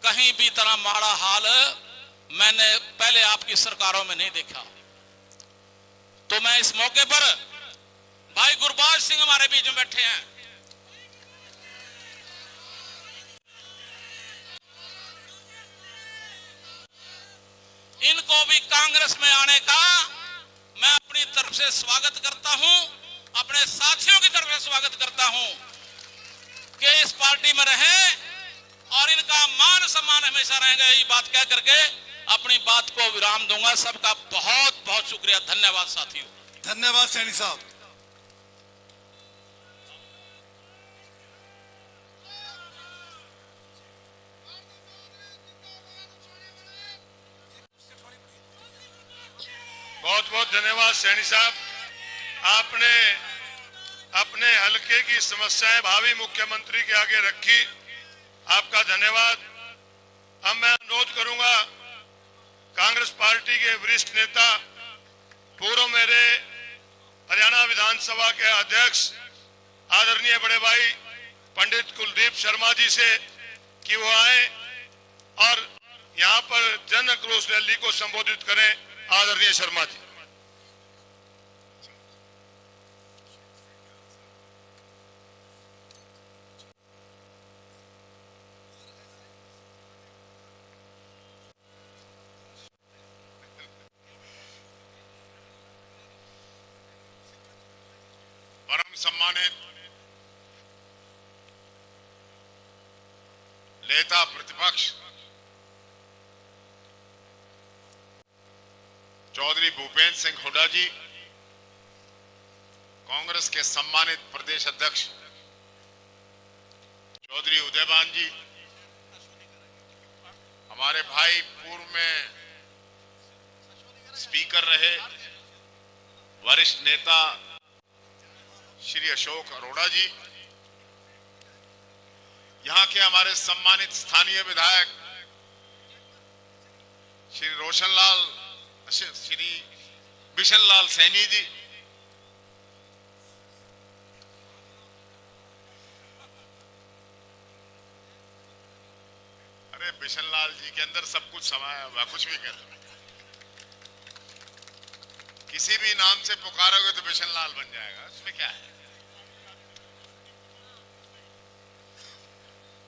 कहीं भी इतना माड़ा हाल मैंने पहले आपकी सरकारों में नहीं देखा। तो मैं इस मौके पर भाई गुरबाज सिंह हमारे बीच में बैठे हैं, इनको भी कांग्रेस में आने का मैं अपनी तरफ से स्वागत करता हूं, अपने साथियों की तरफ से स्वागत करता हूं कि इस पार्टी में रहें और इनका मान सम्मान हमेशा रहेगा। यही बात कह करके अपनी बात को विराम दूंगा। सबका बहुत बहुत शुक्रिया, धन्यवाद साथियों। धन्यवाद सैनी साहब। बहुत बहुत धन्यवाद सैनी साहब, आपने अपने हलके की समस्याएं भावी मुख्यमंत्री के आगे रखी, आपका धन्यवाद। अब मैं अनुरोध करूंगा कांग्रेस पार्टी के वरिष्ठ नेता, पूर्व मेरे हरियाणा विधानसभा के अध्यक्ष आदरणीय बड़े भाई पंडित कुलदीप शर्मा जी से कि वो आए और यहाँ पर जन आक्रोश रैली को संबोधित करें। आदरणीय शर्मा जी। परम सम्मानित नेता प्रतिपक्ष चौधरी भूपेंद्र सिंह हुड्डा जी, कांग्रेस के सम्मानित प्रदेश अध्यक्ष चौधरी उदयभान जी, हमारे भाई पूर्व में स्पीकर रहे वरिष्ठ नेता श्री अशोक अरोड़ा जी, यहाँ के हमारे सम्मानित स्थानीय विधायक श्री बिशन लाल सैनी जी, अरे बिशन लाल जी के अंदर सब कुछ समाया हुआ, कुछ भी कह दो, किसी भी नाम से पुकारोगे तो बिशन लाल बन जाएगा, उसमें क्या है।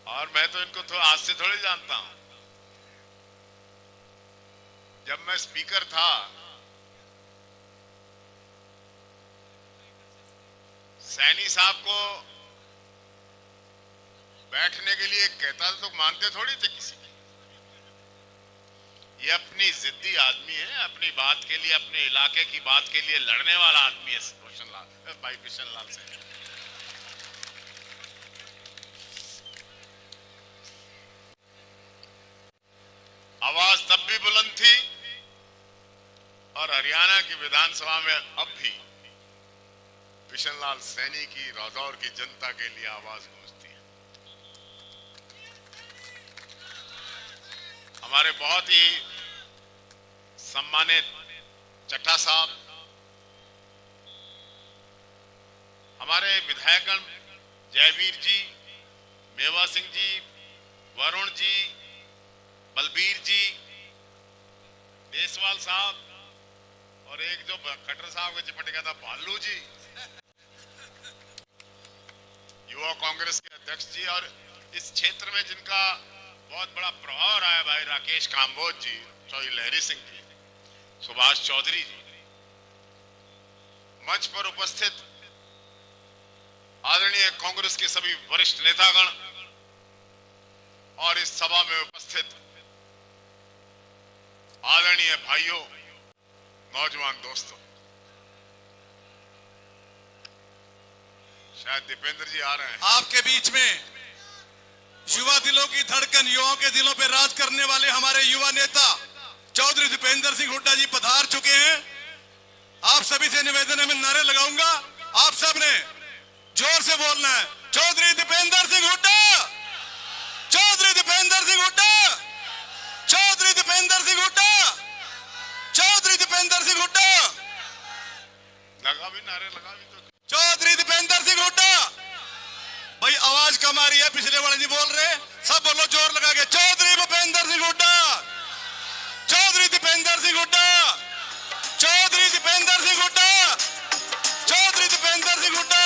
और मैं तो इनको तो आज से थोड़ी जानता हूं, जब मैं स्पीकर था सैनी साहब को बैठने के लिए कहता था तो मानते थोड़ी थे किसी की। ये अपनी जिद्दी आदमी है, अपनी बात के लिए, अपने इलाके की बात के लिए लड़ने वाला आदमी है रोशन लाल, भाई बिशन लाल सैनी। आवाज तब भी बुलंद थी और हरियाणा की विधानसभा में अब भी बिशन लाल सैनी की रादौर की जनता के लिए आवाज गूंजती है। हमारे बहुत ही सम्मानित चट्टा साहब, हमारे विधायकगण जयवीर जी, मेवा सिंह जी, वरुण जी, बलबीर जी, देसवाल साहब और एक जो खट्टर साहब के चिपट गया था भालू जी, युवा कांग्रेस के अध्यक्ष जी, और इस क्षेत्र में जिनका बहुत बड़ा प्रभाव रहा है भाई राकेश काम्बोज जी, चौधरी लहरी सिंह जी, सुभाष चौधरी जी, मंच पर उपस्थित आदरणीय कांग्रेस के सभी वरिष्ठ नेतागण और इस सभा में उपस्थित आदरणीय भाइयों, नौजवान दोस्तों, शायद दीपेंद्र जी आ रहे हैं। आपके बीच में युवा दिलों की धड़कन, युवाओं के दिलों पे राज करने वाले हमारे युवा नेता चौधरी दीपेंद्र सिंह हुड्डा जी पधार चुके हैं। आप सभी से निवेदन है, मैं नारे लगाऊंगा, आप सब ने जोर से बोलना है। चौधरी दीपेंद्र सिंह हुड्डा, चौधरी दीपेंद्र सिंह हुड्डा, चौधरी दीपेंद्र सिंह हुड्डा, चौधरी दीपेंद्र सिंह हुड्डा, लगा भी नारे लगा भी तो। चौधरी दीपेंद्र सिंह हुड्डा। भाई आवाज कम आ रही है, पिछले वाले नहीं बोल रहे, सब बोलो जोर लगा के। चौधरी भूपेंद्र सिंह हुड्डा, चौधरी दीपेंद्र सिंह हुड्डा, चौधरी दीपेंद्र सिंह हुड्डा, चौधरी दीपेंद्र सिंह हुड्डा।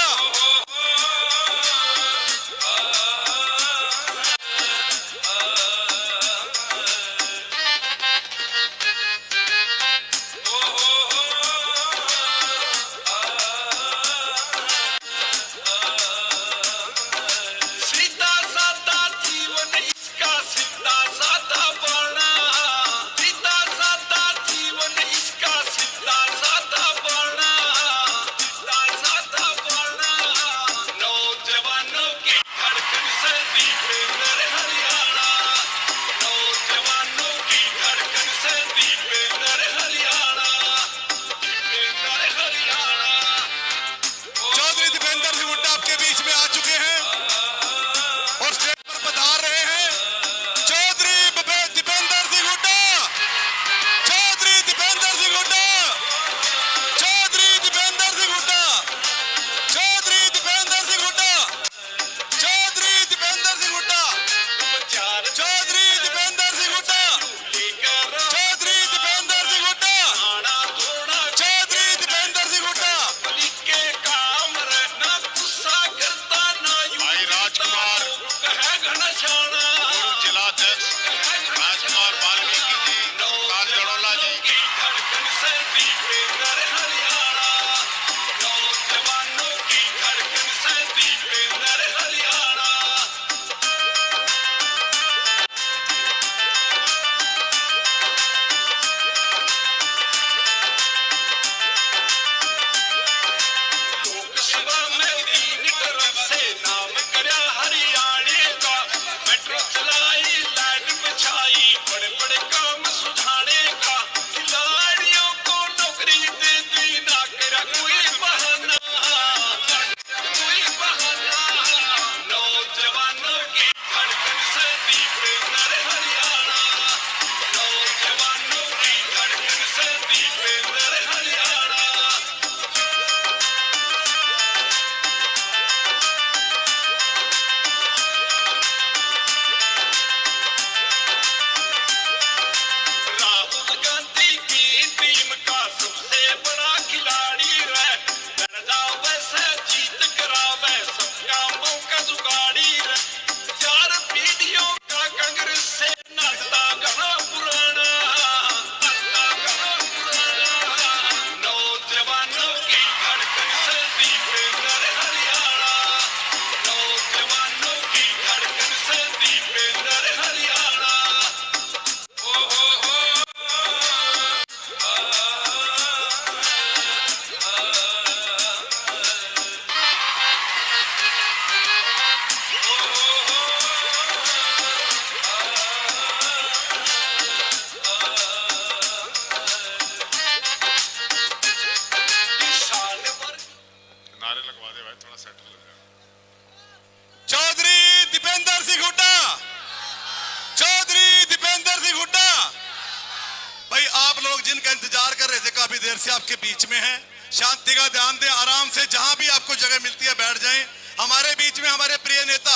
जिनका इंतजार कर रहे थे काफी देर से आपके बीच में है। शांति का ध्यान दें, आराम से जहां भी आपको जगह मिलती है बैठ जाएं। हमारे बीच में हमारे प्रिय नेता,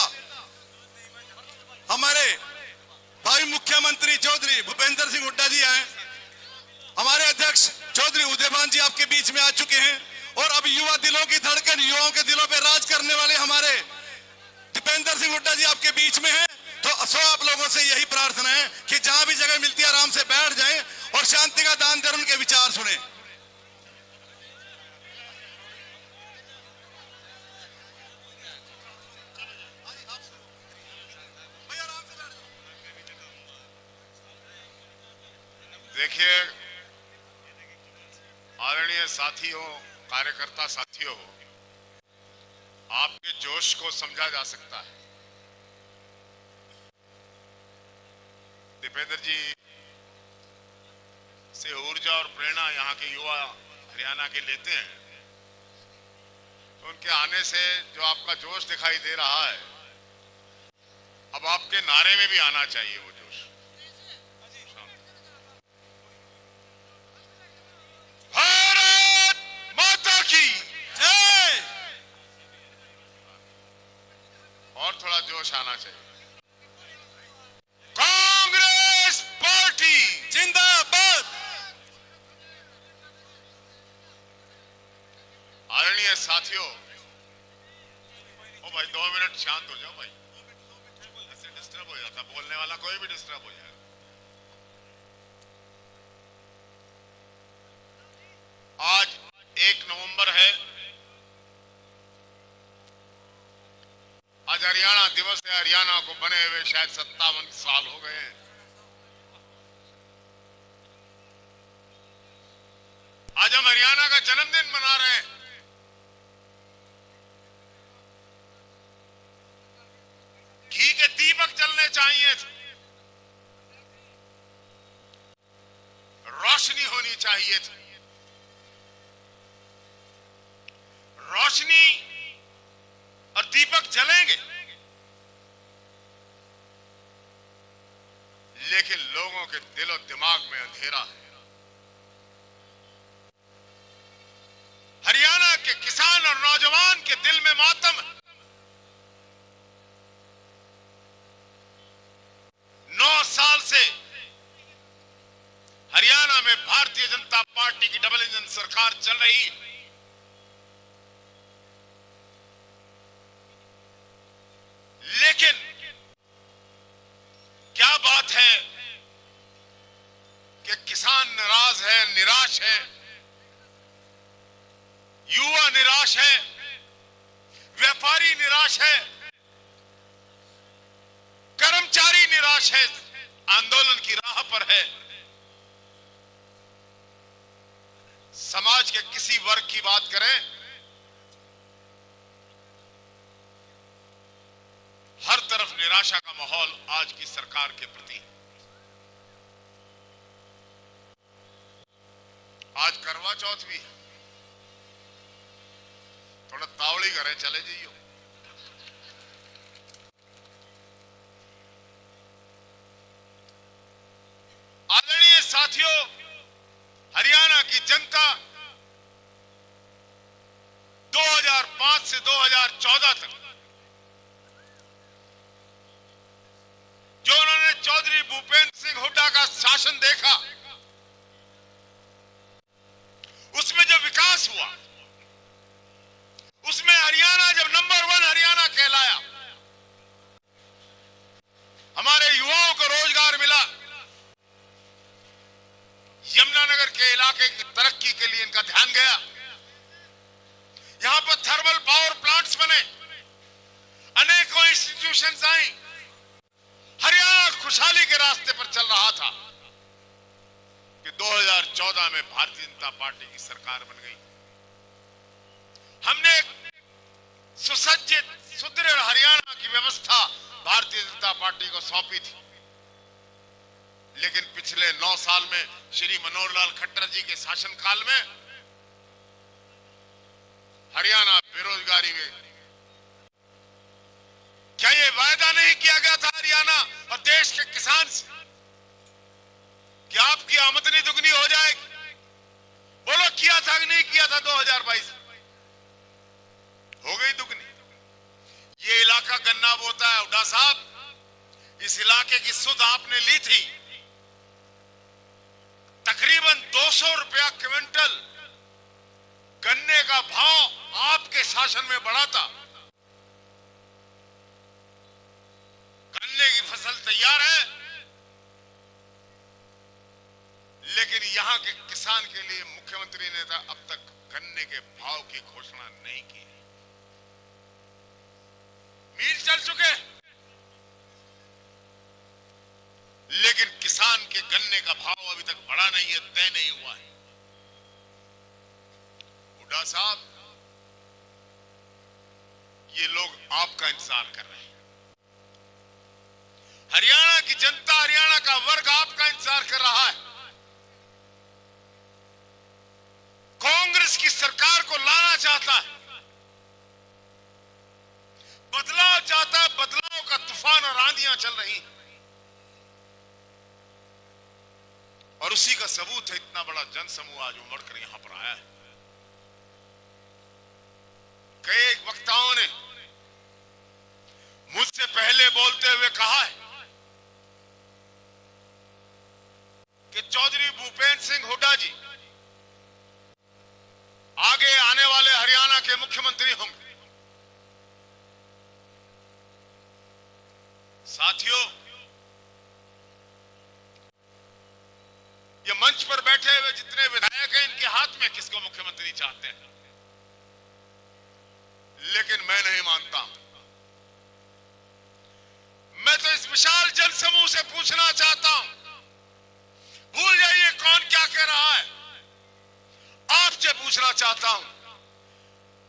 हमारे भाई मुख्यमंत्री चौधरी भूपेंद्र सिंह हुड्डा जी आए, हमारे अध्यक्ष चौधरी उदयभान जी आपके बीच में आ चुके हैं, और अब युवा दिलों की धड़कन, युवाओं के दिलों पे राज करने वाले हमारे दीपेंद्र सिंह हुड्डा जी आपके बीच में हैं। तो आप लोगों से यही प्रार्थना है कि जहां भी जगह मिलती है आराम से बैठ जाएं और शांति का दान देकर उनके विचार सुने। देखिए आदरणीय साथियों, कार्यकर्ता साथियों, आपके जोश को समझा जा सकता है। दीपेंद्र जी से ऊर्जा और प्रेरणा यहाँ के युवा हरियाणा के लेते हैं, तो उनके आने से जो आपका जोश दिखाई दे रहा है, अब आपके नारे में भी आना चाहिए वो जोश। भारत माता की जय। और थोड़ा जोश आना चाहिए। कांग्रेस पार्टी जिंदाबाद। आदरणीय साथियों, ओ भाई 2 मिनट शांत हो जाओ भाई, ऐसे डिस्टर्ब हो जाता, बोलने वाला कोई भी डिस्टर्ब हो जाए। आज 1 नवंबर है, आज हरियाणा दिवस है। हरियाणा को बने हुए शायद 57 साल हो गए हैं। आज हम हरियाणा का जन्मदिन मना रहे हैं। घी के दीपक जलने चाहिए थे, रोशनी होनी चाहिए थी। रोशनी और दीपक जलेंगे, लेकिन लोगों के दिलो दिमाग में अंधेरा है। हरियाणा के किसान और नौजवान के दिल में मातम है। 9 साल से हरियाणा में भारतीय जनता पार्टी की डबल इंजन सरकार चल रही है। लेकिन क्या बात है कि किसान नाराज है, निराश है, युवा निराश है, व्यापारी निराश है, कर्मचारी निराश है, आंदोलन की राह पर है। समाज के किसी वर्ग की बात करें, हर तरफ निराशा का माहौल आज की सरकार के प्रति। आज करवा चौथ भी है, थोड़ा तावड़ी करें, चले जाइयो। आदरणीय साथियों, हरियाणा की जनता 2005 से 2014 तक जो उन्होंने चौधरी भूपेंद्र सिंह हुड्डा का शासन देखा, उसमें जो विकास हुआ, उसमें हरियाणा जब नंबर 1 हरियाणा कहलाया, हमारे युवाओं को रोजगार मिला, यमुनानगर के इलाके की तरक्की के लिए इनका ध्यान गया, यहां पर थर्मल पावर प्लांट्स बने, अनेकों इंस्टीट्यूशंस आई, हरियाणा खुशहाली के रास्ते पर चल रहा था कि 2014 में भारतीय जनता पार्टी की सरकार बन गई। हमने सुसज्जित सुदृढ़ हरियाणा की व्यवस्था भारतीय जनता पार्टी को सौंपी थी, लेकिन पिछले 9 साल में श्री मनोहर लाल खट्टर जी के शासनकाल में हरियाणा बेरोजगारी में, क्या ये वायदा नहीं किया गया था हरियाणा और देश के किसान से कि आपकी आमदनी दुगनी हो जाएगी। बोलो किया था कि नहीं किया था 2022 हो गई दुगनी। ये इलाका गन्ना बोता है हुड्डा साहब, इस इलाके की सुध आपने ली थी, तकरीबन 200 रुपया क्विंटल गन्ने का भाव आपके शासन में बढ़ा था। गन्ने की फसल तैयार है, लेकिन यहां के किसान के लिए मुख्यमंत्री ने अब तक गन्ने के भाव की घोषणा नहीं की। मील चल चुके, लेकिन किसान के गन्ने का भाव अभी तक बढ़ा नहीं है, तय नहीं हुआ है। हुड्डा साहब, ये लोग आपका इंतजार कर रहे हैं। हरियाणा की जनता, हरियाणा का वर्ग आपका इंतजार कर रहा है। कांग्रेस की सरकार को लाना चाहता है, बदलाव चाहता है, बदलाव का तूफान और आंधियां चल रही हैं। और उसी का सबूत है इतना बड़ा जनसमूह आज उमड़कर यहां पर आया है। कई वक्ताओं ने मुझसे पहले बोलते हुए कहा है कि चौधरी भूपेंद्र सिंह हुड्डा जी आगे आने वाले हरियाणा के मुख्यमंत्री होंगे। साथियों, ये मंच पर बैठे हुए जितने विधायक हैं, इनके हाथ में किसको मुख्यमंत्री चाहते हैं, लेकिन मैं नहीं मानता। मैं तो इस विशाल जनसमूह से पूछना चाहता हूं, भूल जाइए कौन क्या कह रहा है, आपसे पूछना चाहता हूं,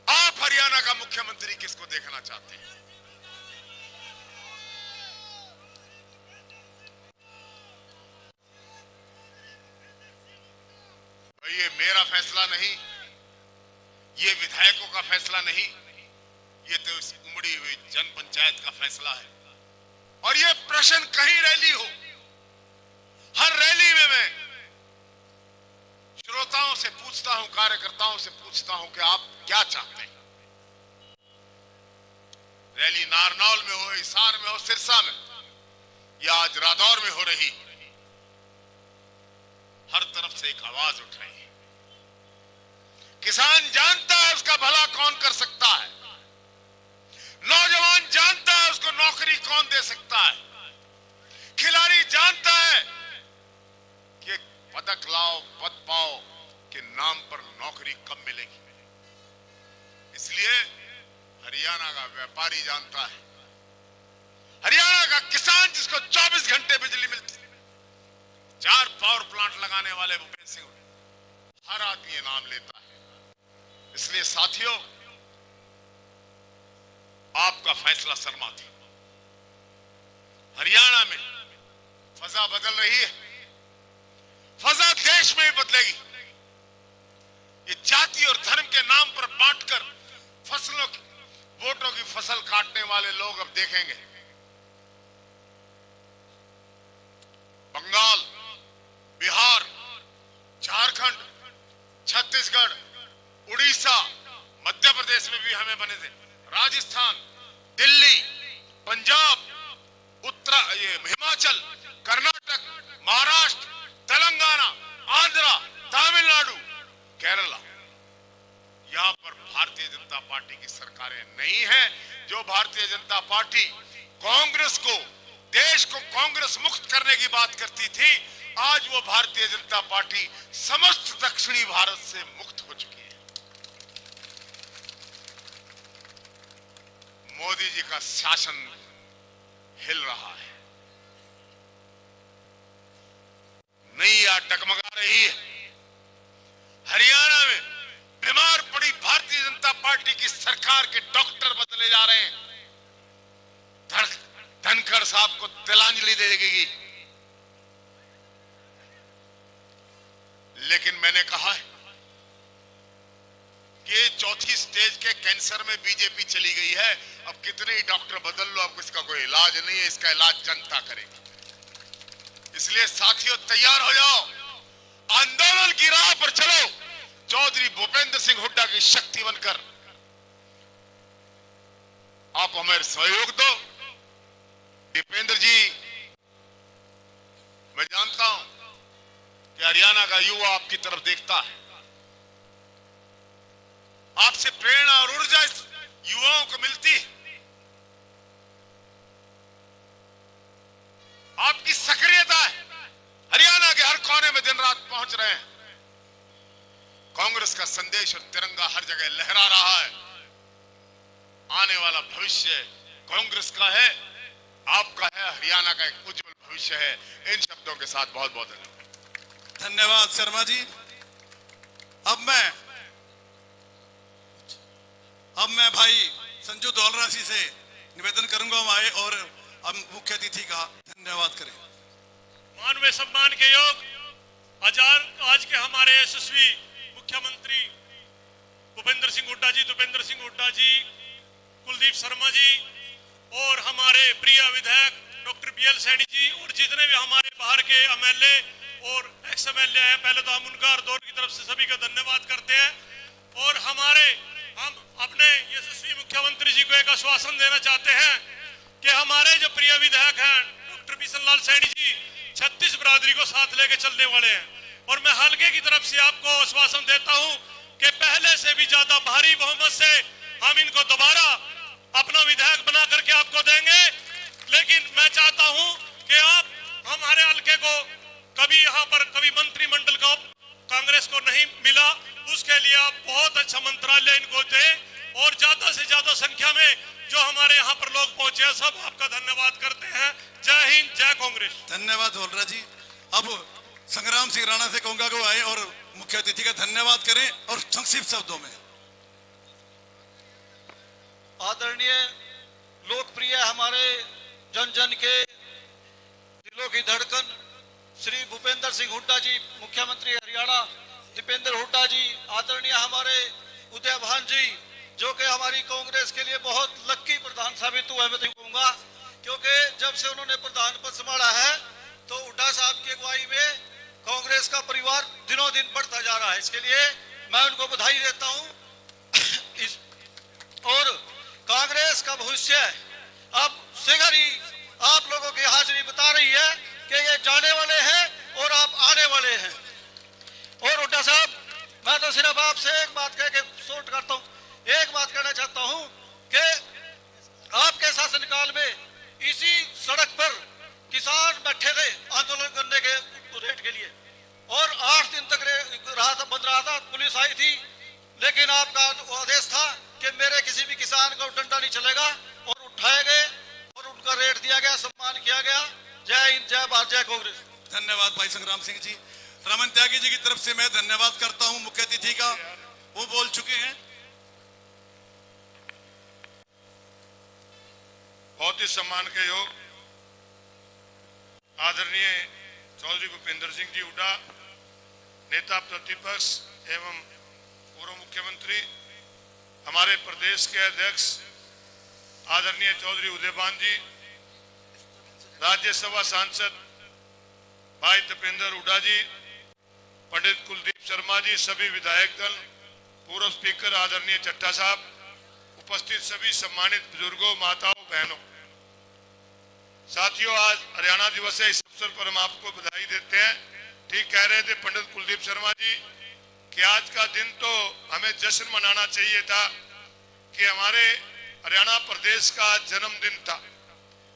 आप हरियाणा का मुख्यमंत्री किसको देखना चाहते हैं? ये मेरा फैसला नहीं, ये विधायकों का फैसला नहीं, ये तो इस उमड़ी हुई जन पंचायत का फैसला है। और ये प्रश्न कहीं रैली हो, हर रैली में मैं श्रोताओं से पूछता हूं, कार्यकर्ताओं से पूछता हूं कि आप क्या चाहते हैं। रैली नारनौल में हो, हिसार में हो, सिरसा में, या आज रादौर में हो रही, हर तरफ से एक आवाज उठ रही है। किसान जानता है उसका भला कौन कर सकता है, नौजवान जानता है उसको नौकरी कौन दे सकता है, खिलाड़ी जानता है कि पदक लाओ, पद पाओ के नाम पर नौकरी कब मिलेगी। इसलिए हरियाणा का व्यापारी जानता है, हरियाणा का किसान जिसको 24 घंटे बिजली मिलती, 4 पावर प्लांट लगाने वाले भूपेंद्र सिंह, हर आदमी ये नाम लेता है। इसलिए साथियों, आपका फैसला शर्मा था। हरियाणा में फजा बदल रही है, फजा देश में ही बदलेगी। ये जाति और धर्म के नाम पर बांटकर फसलों की, वोटों की फसल काटने वाले लोग अब देखेंगे बंगाल, बिहार, झारखंड, छत्तीसगढ़, उड़ीसा, मध्य प्रदेश में भी हमें बने थे, राजस्थान, दिल्ली, पंजाब, हिमाचल, कर्नाटक, महाराष्ट्र, तेलंगाना, आंध्रा, तमिलनाडु, केरला, यहां पर भारतीय जनता पार्टी की सरकारें नहीं है। जो भारतीय जनता पार्टी कांग्रेस को, देश को कांग्रेस मुक्त करने की बात करती थी, आज वो भारतीय जनता पार्टी समस्त दक्षिणी भारत से मुक्त हो चुकी है। मोदी जी का शासन हिल रहा है, नैया डगमगा रही है। हरियाणा में बीमार पड़ी भारतीय जनता पार्टी की सरकार के डॉक्टर बदले जा रहे हैं। धनखड़ साहब को तिलांजलि देगी, लेकिन मैंने कहा है कि चौथी स्टेज के कैंसर में बीजेपी चली गई है। अब कितने ही डॉक्टर बदल लो, अब इसका कोई इलाज नहीं है, इसका इलाज जनता करेगी। इसलिए साथियों तैयार हो जाओ, आंदोलन की राह पर चलो, चौधरी भूपेंद्र सिंह हुड्डा की शक्ति बनकर आप हमें सहयोग दो। दीपेंद्र जी, मैं जानता हूं कि हरियाणा का युवा आपकी तरफ देखता है, आपसे प्रेरणा और ऊर्जा युवाओं को मिलती है। आपकी सक्रियता है, हरियाणा के हर कोने में दिन रात पहुंच रहे हैं। कांग्रेस का संदेश और तिरंगा हर जगह लहरा रहा है। आने वाला भविष्य कांग्रेस का है, आपका है, हरियाणा का एक उज्जवल भविष्य है। इन शब्दों के साथ बहुत बहुत धन्यवाद। धन्यवाद शर्मा जी। अब मैं भाई संजू धौलराशि से निवेदन करूंगा हम आए और अब मुख्य अतिथि का धन्यवाद करें। मानवीय सम्मान के योग आज के हमारे यशस्वी मुख्यमंत्री भूपेंद्र सिंह हुड्डा जी, दीपेंद्र सिंह हुड्डा जी, कुलदीप शर्मा जी और हमारे प्रिय विधायक डॉक्टर बीएल सैनी जी और जितने भी हमारे बाहर के एमएलए और एक्स एमएलए हैं, पहले तो हम उनका दौर की तरफ से सभी का धन्यवाद करते हैं। और हम अपने यशस्वी मुख्यमंत्री जी को एक आश्वासन देना चाहते हैं कि हमारे जो प्रिय विधायक हैं डॉक्टर बिशन लाल सैनी जी 36 बिरादरी को साथ लेके चलने वाले हैं। और मैं हल्के की तरफ से आपको आश्वासन देता हूं कि पहले से भी ज्यादा भारी बहुमत से हम इनको दोबारा अपना विधायक बना करके आपको देंगे। लेकिन मैं चाहता हूं कि आप हमारे हल्के को कभी मंत्रिमंडल का कांग्रेस को नहीं मिला, उसके लिए आप बहुत अच्छा मंत्रालय इनको दें और ज्यादा से ज्यादा संख्या में जो हमारे यहाँ पर लोग पहुंचे हैं, सब आपका धन्यवाद करते हैं। जय हिंद, जय कांग्रेस। धन्यवाद धौलरा जी। अब संग्राम सिंह राणा से कहूंगा कि वो आए और मुख्य अतिथि का धन्यवाद करें और संक्षिप्त शब्दों में। आदरणीय लोकप्रिय हमारे जन जन के दिलों की धड़कन श्री भूपेंद्र सिंह हुड्डा जी, मुख्यमंत्री हरियाणा, दीपेंद्र हुड्डा जी, आदरणीय हमारे उदय भान जी, जो कि हमारी कांग्रेस के लिए बहुत लक्की प्रधान साबित हुआ है, मैं तो कहूंगा, क्योंकि जब से उन्होंने प्रधान पद संभाला है तो हुड्डा साहब की अगुवाई में कांग्रेस का परिवार दिनों दिन बढ़ता जा रहा है। इसके लिए मैं उनको बधाई देता हूं। और कांग्रेस का भविष्य अब शीघ्र ही आप लोगों की हाजिरी बता रही है कि ये जाने वाले हैं और आप आने वाले हैं। और हुड्डा साहब, मैं तो सिर्फ आपसे एक बात कह के शॉर्ट करता हूं, एक बात कहना चाहता हूं कि आपके शासनकाल में इसी सड़क पर किसान बैठे थे आंदोलन करने के रेट के लिए और 8 दिन तक बंद रहा था, पुलिस आई थी, लेकिन आपका आदेश था कि मेरे किसी भी किसान को डंडा नहीं चलेगा और उठाए गए और उनका रेट दिया गया, सम्मान किया गया। जय हिंद, जय भारत, जय कांग्रेस। धन्यवाद भाई संग्राम सिंह जी। रमन त्यागी जी की तरफ से मैं धन्यवाद करता हूं मुख्य अतिथि का, वो बोल चुके हैं। बहुत ही सम्मान के योग आदरणीय चौधरी भूपेंद्र सिंह जी हुड्डा, नेता प्रतिपक्ष एवं पूर्व मुख्यमंत्री, हमारे प्रदेश के अध्यक्ष आदरणीय चौधरी उदयभान जी, राज्यसभा सांसद भाई दीपेंद्र हुड्डा जी, पंडित कुलदीप शर्मा जी, सभी विधायक दल, पूर्व स्पीकर आदरणीय चट्टा साहब, उपस्थित सभी सम्मानित बुजुर्गों, माताओं, बहनों, साथियों, आज हरियाणा दिवस है। इस अवसर पर हम आपको बधाई देते हैं। ठीक कह रहे थे पंडित कुलदीप शर्मा जी कि आज का दिन तो हमें जश्न मनाना चाहिए था कि हमारे हरियाणा प्रदेश का जन्मदिन था,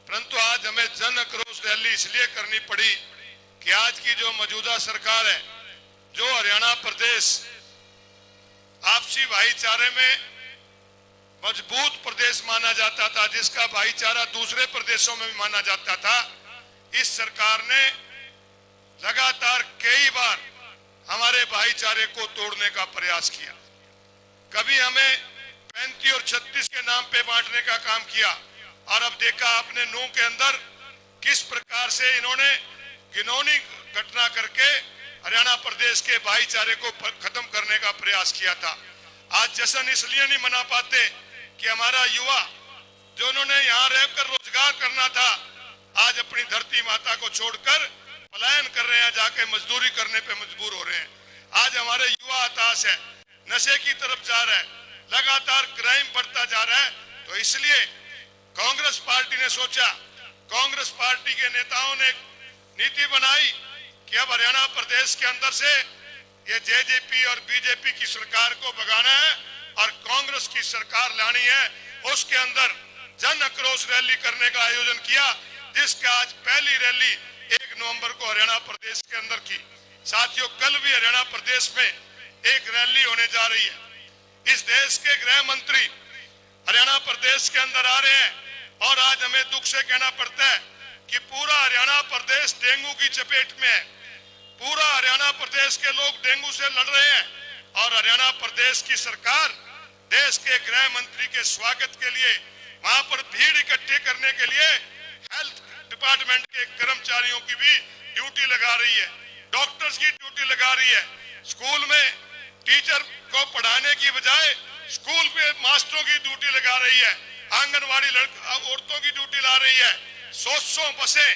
परंतु आज हमें जन आक्रोश रैली इसलिए करनी पड़ी कि आज की जो मौजूदा सरकार है, जो हरियाणा प्रदेश आपसी भाईचारे में मजबूत प्रदेश माना जाता था, जिसका भाईचारा दूसरे प्रदेशों में भी माना जाता था, इस सरकार ने लगातार कई बार हमारे भाईचारे को तोड़ने का प्रयास किया। कभी हमें 35 और 36 के नाम पे बांटने का काम किया और अब देखा आपने नूह के अंदर किस प्रकार से इन्होंने घिनौनी घटना करके हरियाणा प्रदेश के भाईचारे को खत्म करने का प्रयास किया था। आज जश्न इसलिए नहीं मना पाते कि हमारा युवा जो उन्होंने यहाँ रहकर रोजगार करना था, आज अपनी धरती माता को छोड़कर पलायन कर रहे हैं, जाके मजदूरी करने पे मजबूर हो रहे हैं। आज हमारे युवा हताश है, नशे की तरफ जा रहा है, लगातार क्राइम बढ़ता जा रहा है। तो इसलिए कांग्रेस पार्टी ने सोचा, कांग्रेस पार्टी के नेताओं ने नीति बनाई कि अब हरियाणा प्रदेश के अंदर से ये जेजेपी और बीजेपी की सरकार को भगाना है और कांग्रेस की सरकार लानी है। उसके अंदर जन आक्रोश रैली करने का आयोजन किया, जिसका आज पहली रैली 1 नवंबर को हरियाणा प्रदेश के अंदर की। साथियों, कल भी हरियाणा प्रदेश में एक रैली होने जा रही है। इस देश के गृह मंत्री हरियाणा प्रदेश के अंदर आ रहे हैं और आज हमें दुख से कहना पड़ता है कि पूरा हरियाणा प्रदेश डेंगू की चपेट में है। पूरा हरियाणा प्रदेश के लोग डेंगू से लड़ रहे हैं और हरियाणा प्रदेश की सरकार देश के गृह मंत्री के स्वागत के लिए वहां पर भीड़ इकट्ठे करने के लिए हेल्थ डिपार्टमेंट के कर्मचारियों की भी ड्यूटी लगा रही है, डॉक्टर्स की ड्यूटी लगा रही है। स्कूल में टीचर को पढ़ाने की बजाय स्कूल पे मास्टरों की ड्यूटी लगा रही है, आंगनवाड़ी औरतों की ड्यूटी ला रही है। 100 बसें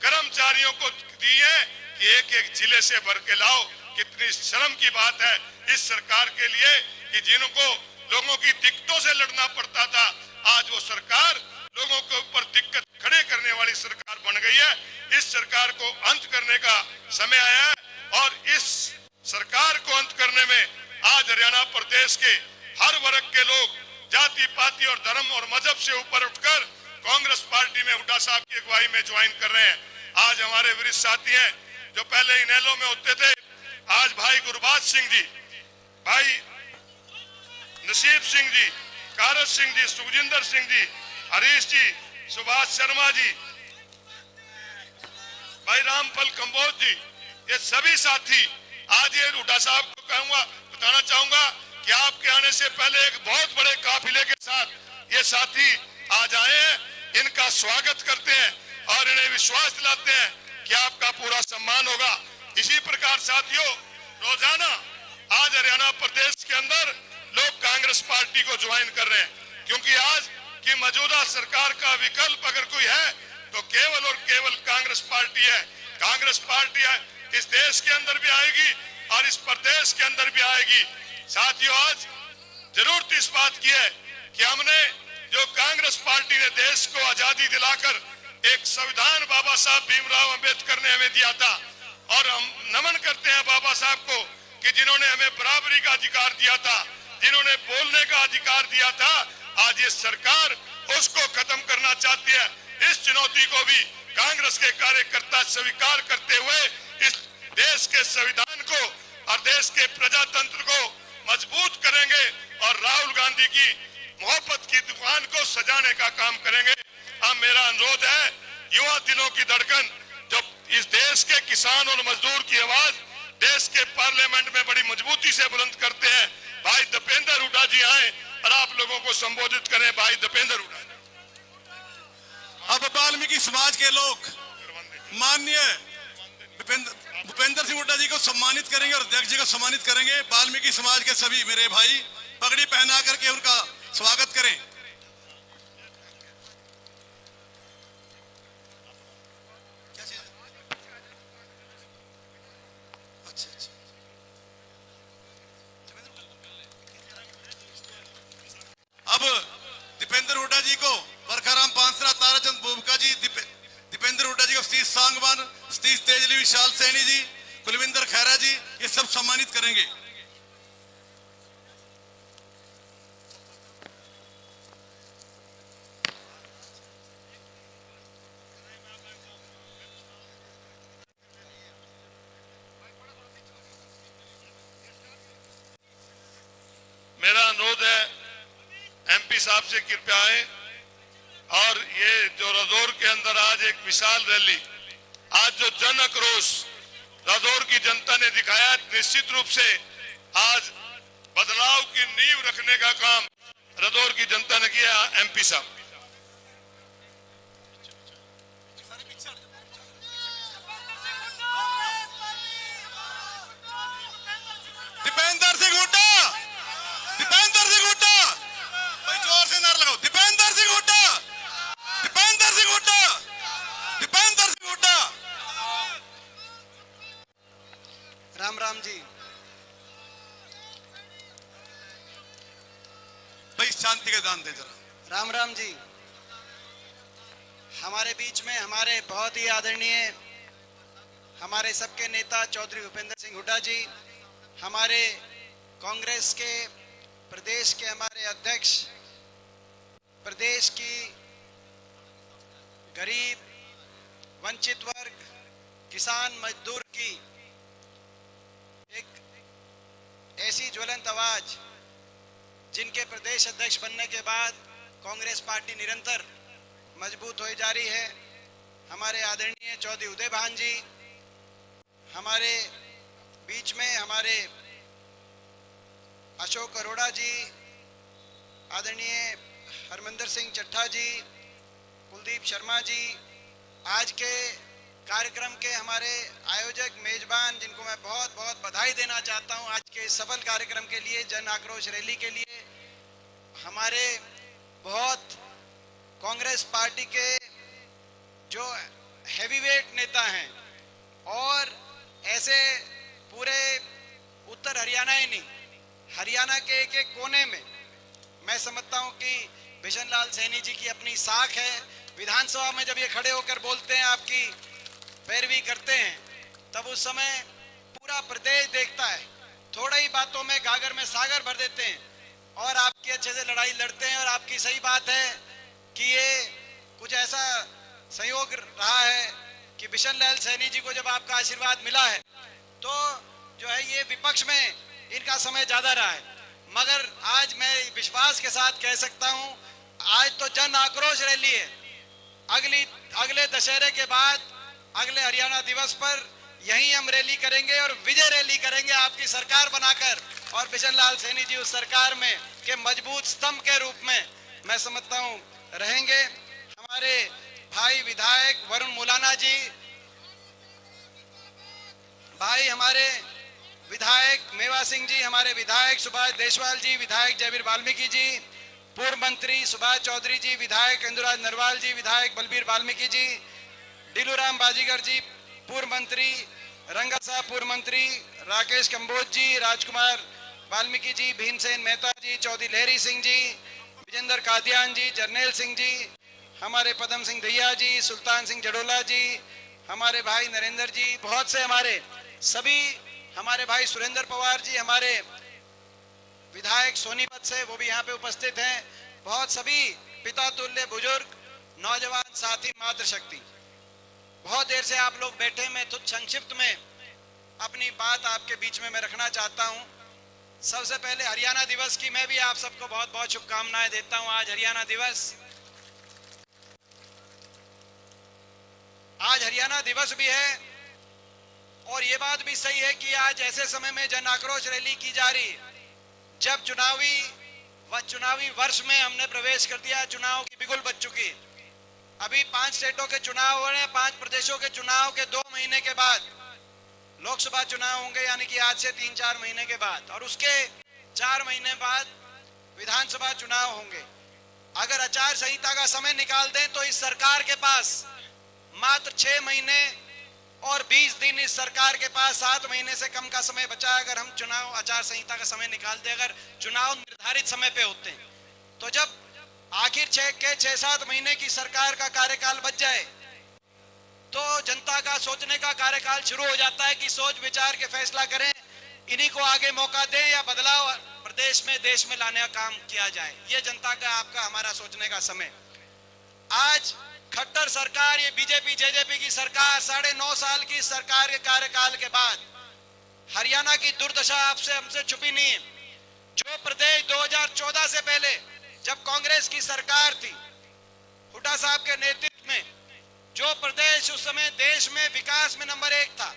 कर्मचारियों को दी है कि एक जिले से भर के लाओ। कितनी शर्म की बात है इस सरकार के लिए कि जिनको लोगों की दिक्कतों से लड़ना पड़ता था, आज वो सरकार लोगों के ऊपर दिक्कत खड़े करने वाली सरकार बन गई है। इस सरकार को अंत करने का समय आया है और इस सरकार को अंत करने में आज हरियाणा प्रदेश के हर वर्ग के लोग जाति पाति और धर्म और मजहब से ऊपर उठकर कांग्रेस पार्टी में हुड्डा साहब की अगुवाई में ज्वाइन कर रहे हैं। आज हमारे वरिष्ठ साथी हैं जो पहले इनेलो में होते थे, आज भाई गुरबाज सिंह जी, भाई नसीब सिंह जी, कारत सिंह जी, सुखजिंदर सिंह जी, हरीश जी, सुभाष शर्मा जी, भाई रामफल कंबोज जी, ये सभी साथी आज ये हुड्डा साहब को कहूंगा, बताना चाहूंगा कि आपके आने से पहले एक बहुत बड़े काफिले के साथ ये साथी आज आए हैं। इनका स्वागत करते हैं और इन्हें विश्वास दिलाते हैं कि आपका पूरा सम्मान होगा। इसी प्रकार साथियों, रोजाना आज हरियाणा प्रदेश के अंदर लोग कांग्रेस पार्टी को ज्वाइन कर रहे हैं, क्योंकि आज की मौजूदा सरकार का विकल्प अगर कोई है तो केवल और केवल कांग्रेस पार्टी है। कांग्रेस पार्टी है इस देश के अंदर भी आएगी और इस प्रदेश के अंदर भी आएगी। साथियों, आज जरूरत इस बात की है कि हमने जो कांग्रेस पार्टी ने देश को आजादी दिलाकर एक संविधान बाबा साहब भीमराव अंबेडकर ने हमें दिया था, और हम नमन करते हैं बाबा साहब को कि जिन्होंने हमें बराबरी का अधिकार दिया था, जिन्होंने बोलने का अधिकार दिया था। आज ये सरकार उसको खत्म करना चाहती है। इस चुनौती को भी कांग्रेस के कार्यकर्ता स्वीकार करते हुए इस देश के संविधान को और देश के प्रजातंत्र को मजबूत करेंगे और राहुल गांधी की मोहब्बत की दुकान को सजाने का काम करेंगे। अब मेरा अनुरोध है, युवा दिलों की धड़कन जो इस देश के किसान और मजदूर की आवाज देश के पार्लियामेंट में बड़ी मजबूती से बुलंद करते हैं, भाई दीपेंद्र हुड्डा जी आए और आप लोगों को संबोधित करें। भाई दीपेंद्र हुड्डा। अब वाल्मीकि समाज के लोग माननीय भूपेंद्र सिंह हुड्डा जी को सम्मानित करेंगे और अध्यक्ष जी को सम्मानित करेंगे। वाल्मीकि समाज के सभी मेरे भाई पगड़ी पहना करके उनका स्वागत करें। अब दीपेंद्र हुड्डा जी को बरखाराम पांसरा, ताराचंद भूमिका जी, दीपेंद्र हुड्डा जी को सतीश सांगवान, सतीश तेजली, विशाल सैनी जी, कुलविंदर खैरा जी, ये सब सम्मानित करेंगे। मेरा अनुरोध है एमपी साहब से कृपया आए और ये जो रादौर के अंदर आज एक विशाल रैली, आज जो जन आक्रोश रादौर की जनता ने दिखाया, निश्चित रूप से आज बदलाव की नींव रखने का काम रादौर की जनता ने किया। एमपी साहब दीपेंद्र सिंह हुड्डा, दीपेंद्र सिंह हुड्डा, भाई जोर से नारा लगाओ, दीपेंद्र सिंह हुड्डा, दीपेंद्र सिंह हुड्डा, दीपेंद्र सिंह हुड्डा। राम जी। भाई शांति का दान दे जरा। राम राम जी। हमारे बीच में हमारे बहुत ही आदरणीय हमारे सबके नेता चौधरी भूपेंद्र सिंह हुड्डा जी, हमारे कांग्रेस के प्रदेश के हमारे अध्यक्ष, प्रदेश की गरीब, वंचित वर्ग, किसान, मजदूर की एक ऐसी ज्वलंत आवाज जिनके प्रदेश अध्यक्ष बनने के बाद कांग्रेस पार्टी निरंतर मजबूत हो जा रही है, हमारे आदरणीय चौधरी उदय भान जी, हमारे बीच में हमारे अशोक अरोड़ा जी, आदरणीय हरमिंदर सिंह चट्ठा जी, कुलदीप शर्मा जी, आज के कार्यक्रम के हमारे आयोजक मेजबान जिनको मैं बहुत बहुत बधाई देना चाहता हूं आज के सफल कार्यक्रम के लिए, जन आक्रोश रैली के लिए। हमारे बहुत कांग्रेस पार्टी के जो हैवीवेट नेता हैं और ऐसे पूरे उत्तर हरियाणा ही नहीं, हरियाणा के एक एक कोने में मैं समझता हूं कि बिशन लाल सैनी जी की अपनी साख है। विधानसभा में जब ये खड़े होकर बोलते हैं, आपकी पैरवी करते हैं, तब उस समय पूरा प्रदेश देखता है। थोड़ा ही बातों में गागर में सागर भर देते हैं और आपकी अच्छे से लड़ाई लड़ते हैं। और आपकी सही बात है कि ये कुछ ऐसा संयोग रहा है कि बिशन लाल सैनी जी को जब आपका आशीर्वाद मिला है तो जो है ये विपक्ष में इनका समय ज्यादा रहा है। मगर आज मैं विश्वास के साथ कह सकता हूं, आज तो जन आक्रोश रैली है। अगले दशहरे के बाद अगले हरियाणा दिवस पर यहीं हम रैली करेंगे और विजय रैली करेंगे आपकी सरकार बनाकर, और बिशन लाल सैनी जी उस सरकार में के मजबूत स्तंभ के रूप में मैं समझता हूं रहेंगे। हमारे भाई विधायक वरुण मुलाना जी, भाई हमारे विधायक मेवा सिंह जी, हमारे विधायक सुभाष देशवाल जी, विधायक जयवीर वाल्मीकि जी, पूर्व मंत्री सुभाष चौधरी जी, विधायक इंदुराज नरवाल जी, विधायक बलबीर वाल्मीकि जी, डिलूराम बाजीगर जी, पूर्व मंत्री रंगा साहब, पूर्व मंत्री राकेश कंबोज जी, राजकुमार वाल्मीकि जी, भीमसेन मेहता जी, चौधरी लहरी सिंह जी, विजेंद्र कादियान जी, जरनैल सिंह जी, हमारे पदम सिंह दहिया जी, सुल्तान सिंह जडोला जी, हमारे भाई नरेंद्र जी, बहुत से हमारे सभी, हमारे भाई सुरेंद्र पवार जी, हमारे विधायक सोनीपत से, वो भी यहाँ पे उपस्थित हैं। बहुत सभी पिता तुल्य बुजुर्ग, नौजवान साथी, मातृशक्ति, बहुत देर से आप लोग बैठे। मैं तो संक्षिप्त में अपनी बात आपके बीच में मैं रखना चाहता हूं। सबसे पहले हरियाणा दिवस की मैं भी आप सबको बहुत बहुत शुभकामनाएं देता हूं। आज हरियाणा दिवस, आज हरियाणा दिवस भी है और ये बात भी सही है कि आज ऐसे समय में जन आक्रोश रैली की जा रही जब चुनावी वर्ष में हमने प्रवेश कर दिया, चुनाव की बिगुल बज चुकी। अभी 5 स्टेटों के चुनाव हो रहे हैं, 5 प्रदेशों के चुनाव के 2 महीने के बाद लोकसभा चुनाव होंगे, यानी कि आज से 3-4 महीने के बाद, और उसके 4 महीने बाद विधानसभा चुनाव होंगे। अगर आचार संहिता का समय निकाल दें तो इस सरकार के पास मात्र 6 महीने और 20 दिन, इस सरकार के पास 7 महीने से कम का समय बचा है। अगर हम चुनाव आचार संहिता का समय निकाल दें, अगर चुनाव निर्धारित समय पे होते हैं, तो जब आखिर 6-7 महीने की सरकार का कार्यकाल बच जाए तो जनता का सोचने का कार्यकाल शुरू हो जाता है कि सोच विचार के फैसला करें, इन्हीं को आगे मौका दें या बदलाव प्रदेश में, देश में लाने का काम किया जाए। ये जनता का, आपका, हमारा सोचने का समय। आज खट्टर सरकार, ये बीजेपी जेजेपी की सरकार, 9.5 साल की सरकार के कार्यकाल के बाद हरियाणा की दुर्दशा आपसे हमसे छुपी नहीं है। जो प्रदेश 2014 से पहले जब कांग्रेस की सरकार थी, हुड्डा साहब के नेतृत्व में, जो प्रदेश उस समय देश में विकास में नंबर 1 था,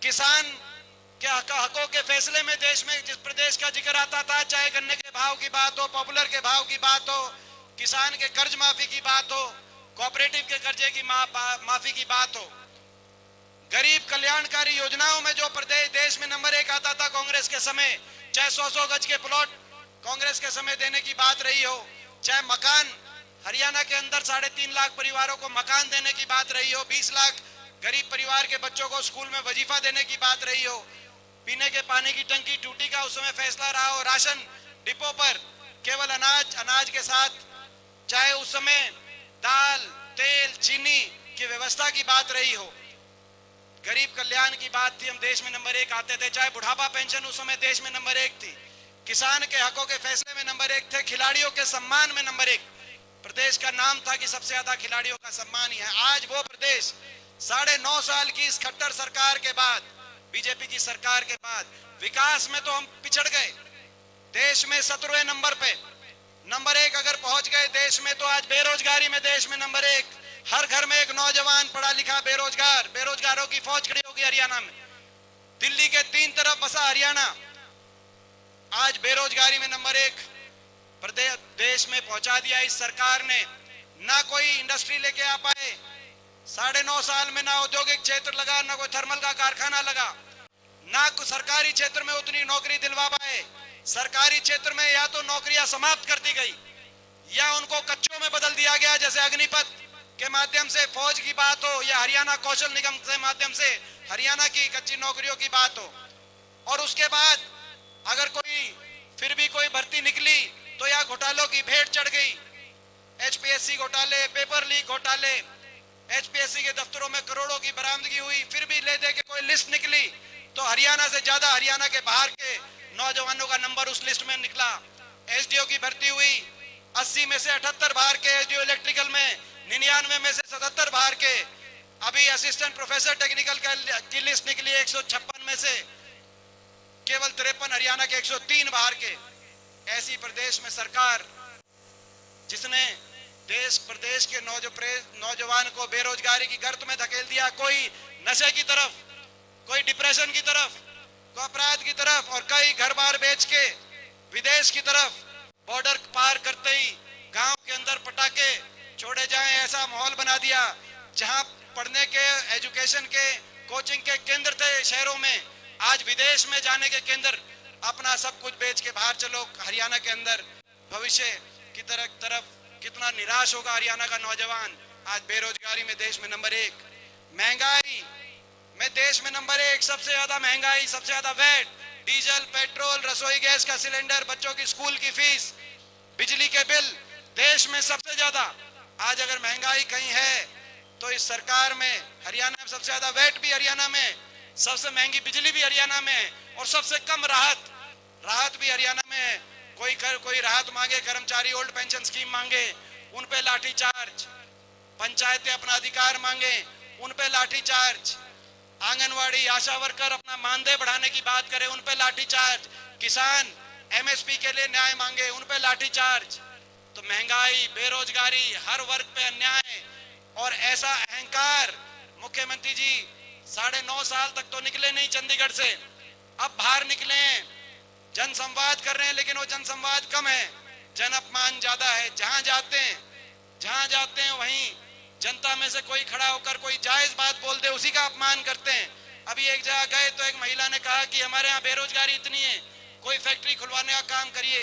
किसान के हकों के फैसले में देश में जिस प्रदेश का जिक्र आता था, चाहे गन्ने के भाव की बात हो, पॉपुलर के भाव की बात हो, किसान के कर्ज माफी की बात हो, कोऑपरेटिव के कर्जे की माफी की बात हो, गरीब कल्याणकारी योजनाओं में जो प्रदेश देश में नंबर 1 आता था कांग्रेस के समय, चाहे 100 गज के प्लॉट कांग्रेस के समय देने की बात रही हो, चाहे मकान, हरियाणा के अंदर 3.5 लाख परिवारों को मकान देने की बात रही हो, 20 लाख गरीब परिवार के बच्चों को स्कूल में वजीफा देने की बात रही हो, पीने के पानी की टंकी टूटी का उस समय फैसला रहा हो, राशन डिपो पर केवल अनाज के साथ चाहे उस समय दाल, तेल, चीनी की व्यवस्था की बात रही हो, गरीब कल्याण की बात थी, हम देश में नंबर 1 आते थे, चाहे बुढ़ापा पेंशन उस समय देश में नंबर 1 थी, किसान के हकों के फैसले में नंबर 1 थे, खिलाड़ियों के सम्मान में नंबर 1 प्रदेश का नाम था कि सबसे ज्यादा खिलाड़ियों का सम्मान ही है। आज वो प्रदेश 9.5 साल की इस खट्टर सरकार के बाद, बीजेपी की सरकार के बाद विकास में तो हम पिछड़ गए। देश में 17वें नंबर पे, नंबर 1 अगर पहुंच गए देश में, तो आज बेरोजगारी में देश में नंबर 1, हर घर में एक नौजवान पढ़ा लिखा बेरोजगार, बेरोजगारों की फौज खड़ी होगी हरियाणा में। दिल्ली के 3 तरफ बसा हरियाणा आज बेरोजगारी में नंबर 1 प्रदेश देश में पहुंचा दिया इस सरकार ने। ना कोई इंडस्ट्री लेके आ पाए, 9.5 साल में ना औद्योगिक क्षेत्र लगा, ना कोई थर्मल का कारखाना लगा, ना कोई सरकारी क्षेत्र में उतनी नौकरी दिलवा पाए। सरकारी क्षेत्र में या तो नौकरियां समाप्त कर दी गई या उनको कच्चों में बदल दिया गया, जैसे अग्निपथ के माध्यम से फौज की बात हो या हरियाणा कौशल निगम के माध्यम से हरियाणा की कच्ची नौकरियों की बात हो। और उसके बाद अगर फिर भी कोई भर्ती निकली तो या घोटालों की भेंट चढ़ गई, एचपीएससी घोटाले, पेपर लीक घोटाले, एचपीएससी के दफ्तरों में करोड़ों की बरामदगी हुई, फिर भी ले दे के कोई लिस्ट निकली तो हरियाणा से ज्यादा हरियाणा के बाहर के नौजवानों का नंबर उस लिस्ट में निकला। एसडीओ की भर्ती हुई, 80 में से 78 बाहर के एसडीओ इलेक्ट्रिकल में, 99 में से 77 बाहर के। अभी असिस्टेंट प्रोफेसर टेक्निकल की लिस्ट निकली 156 में से केवल 53 हरियाणा के, 103 बाहर के। ऐसी प्रदेश में सरकार जिसने प्रदेश के नौजवान को बेरोजगारी की गर्त में धकेल दिया, कोई नशे की तरफ, कोई डिप्रेशन की तरफ, कोई अपराध की तरफ, और कई घर बार बेच के विदेश की तरफ, बॉर्डर पार करते ही गांव के अंदर पटाखे छोड़े जाएं, ऐसा माहौल बना दिया। जहां पढ़ने के, एजुकेशन के, कोचिंग के केंद्र थे शहरों में, आज विदेश में जाने के केंद्र, अपना सब कुछ बेच के बाहर चलो। हरियाणा के अंदर भविष्य की तरफ कितना निराश होगा हरियाणा का नौजवान। आज बेरोजगारी में देश में नंबर 1, महंगाई में देश में नंबर 1, सबसे ज्यादा महंगाई, सबसे ज्यादा वैट, डीजल, पेट्रोल, रसोई गैस का सिलेंडर, बच्चों की स्कूल की फीस, बिजली के बिल, देश में सबसे ज्यादा। आज अगर महंगाई कहीं है तो इस सरकार में, हरियाणा में सबसे ज्यादा वैट भी हरियाणा में, सबसे महंगी बिजली भी हरियाणा में, और सबसे कम राहत भी हरियाणा में। कोई राहत मांगे, कर्मचारी ओल्ड पेंशन स्कीम मांगे, उन पे लाठीचार्ज, पंचायतें अपना अधिकार मांगे, उन पे लाठीचार्ज, आंगनवाड़ी, आशा वर्कर अपना मानदेय बढ़ाने की बात करें, उन पे लाठीचार्ज, किसान एमएसपी के लिए न्याय मांगे, उन पे लाठीचार्ज। तो महंगाई, बेरोजगारी, हर वर्ग पे अन्याय और ऐसा अहंकार। मुख्यमंत्री जी 9.5 साल तक तो निकले नहीं चंडीगढ़ से, अब बाहर निकले हैं, जन संवाद कर रहे हैं, लेकिन वो जन संवाद कम है, जन अपमान ज्यादा है। जहां जाते हैं वहीं जनता में से कोई खड़ा होकर कोई जायज बात बोल दे, उसी का अपमान करते हैं। अभी एक जगह गए तो एक महिला ने कहा कि हमारे यहाँ बेरोजगारी इतनी है, कोई फैक्ट्री खुलवाने का काम करिए।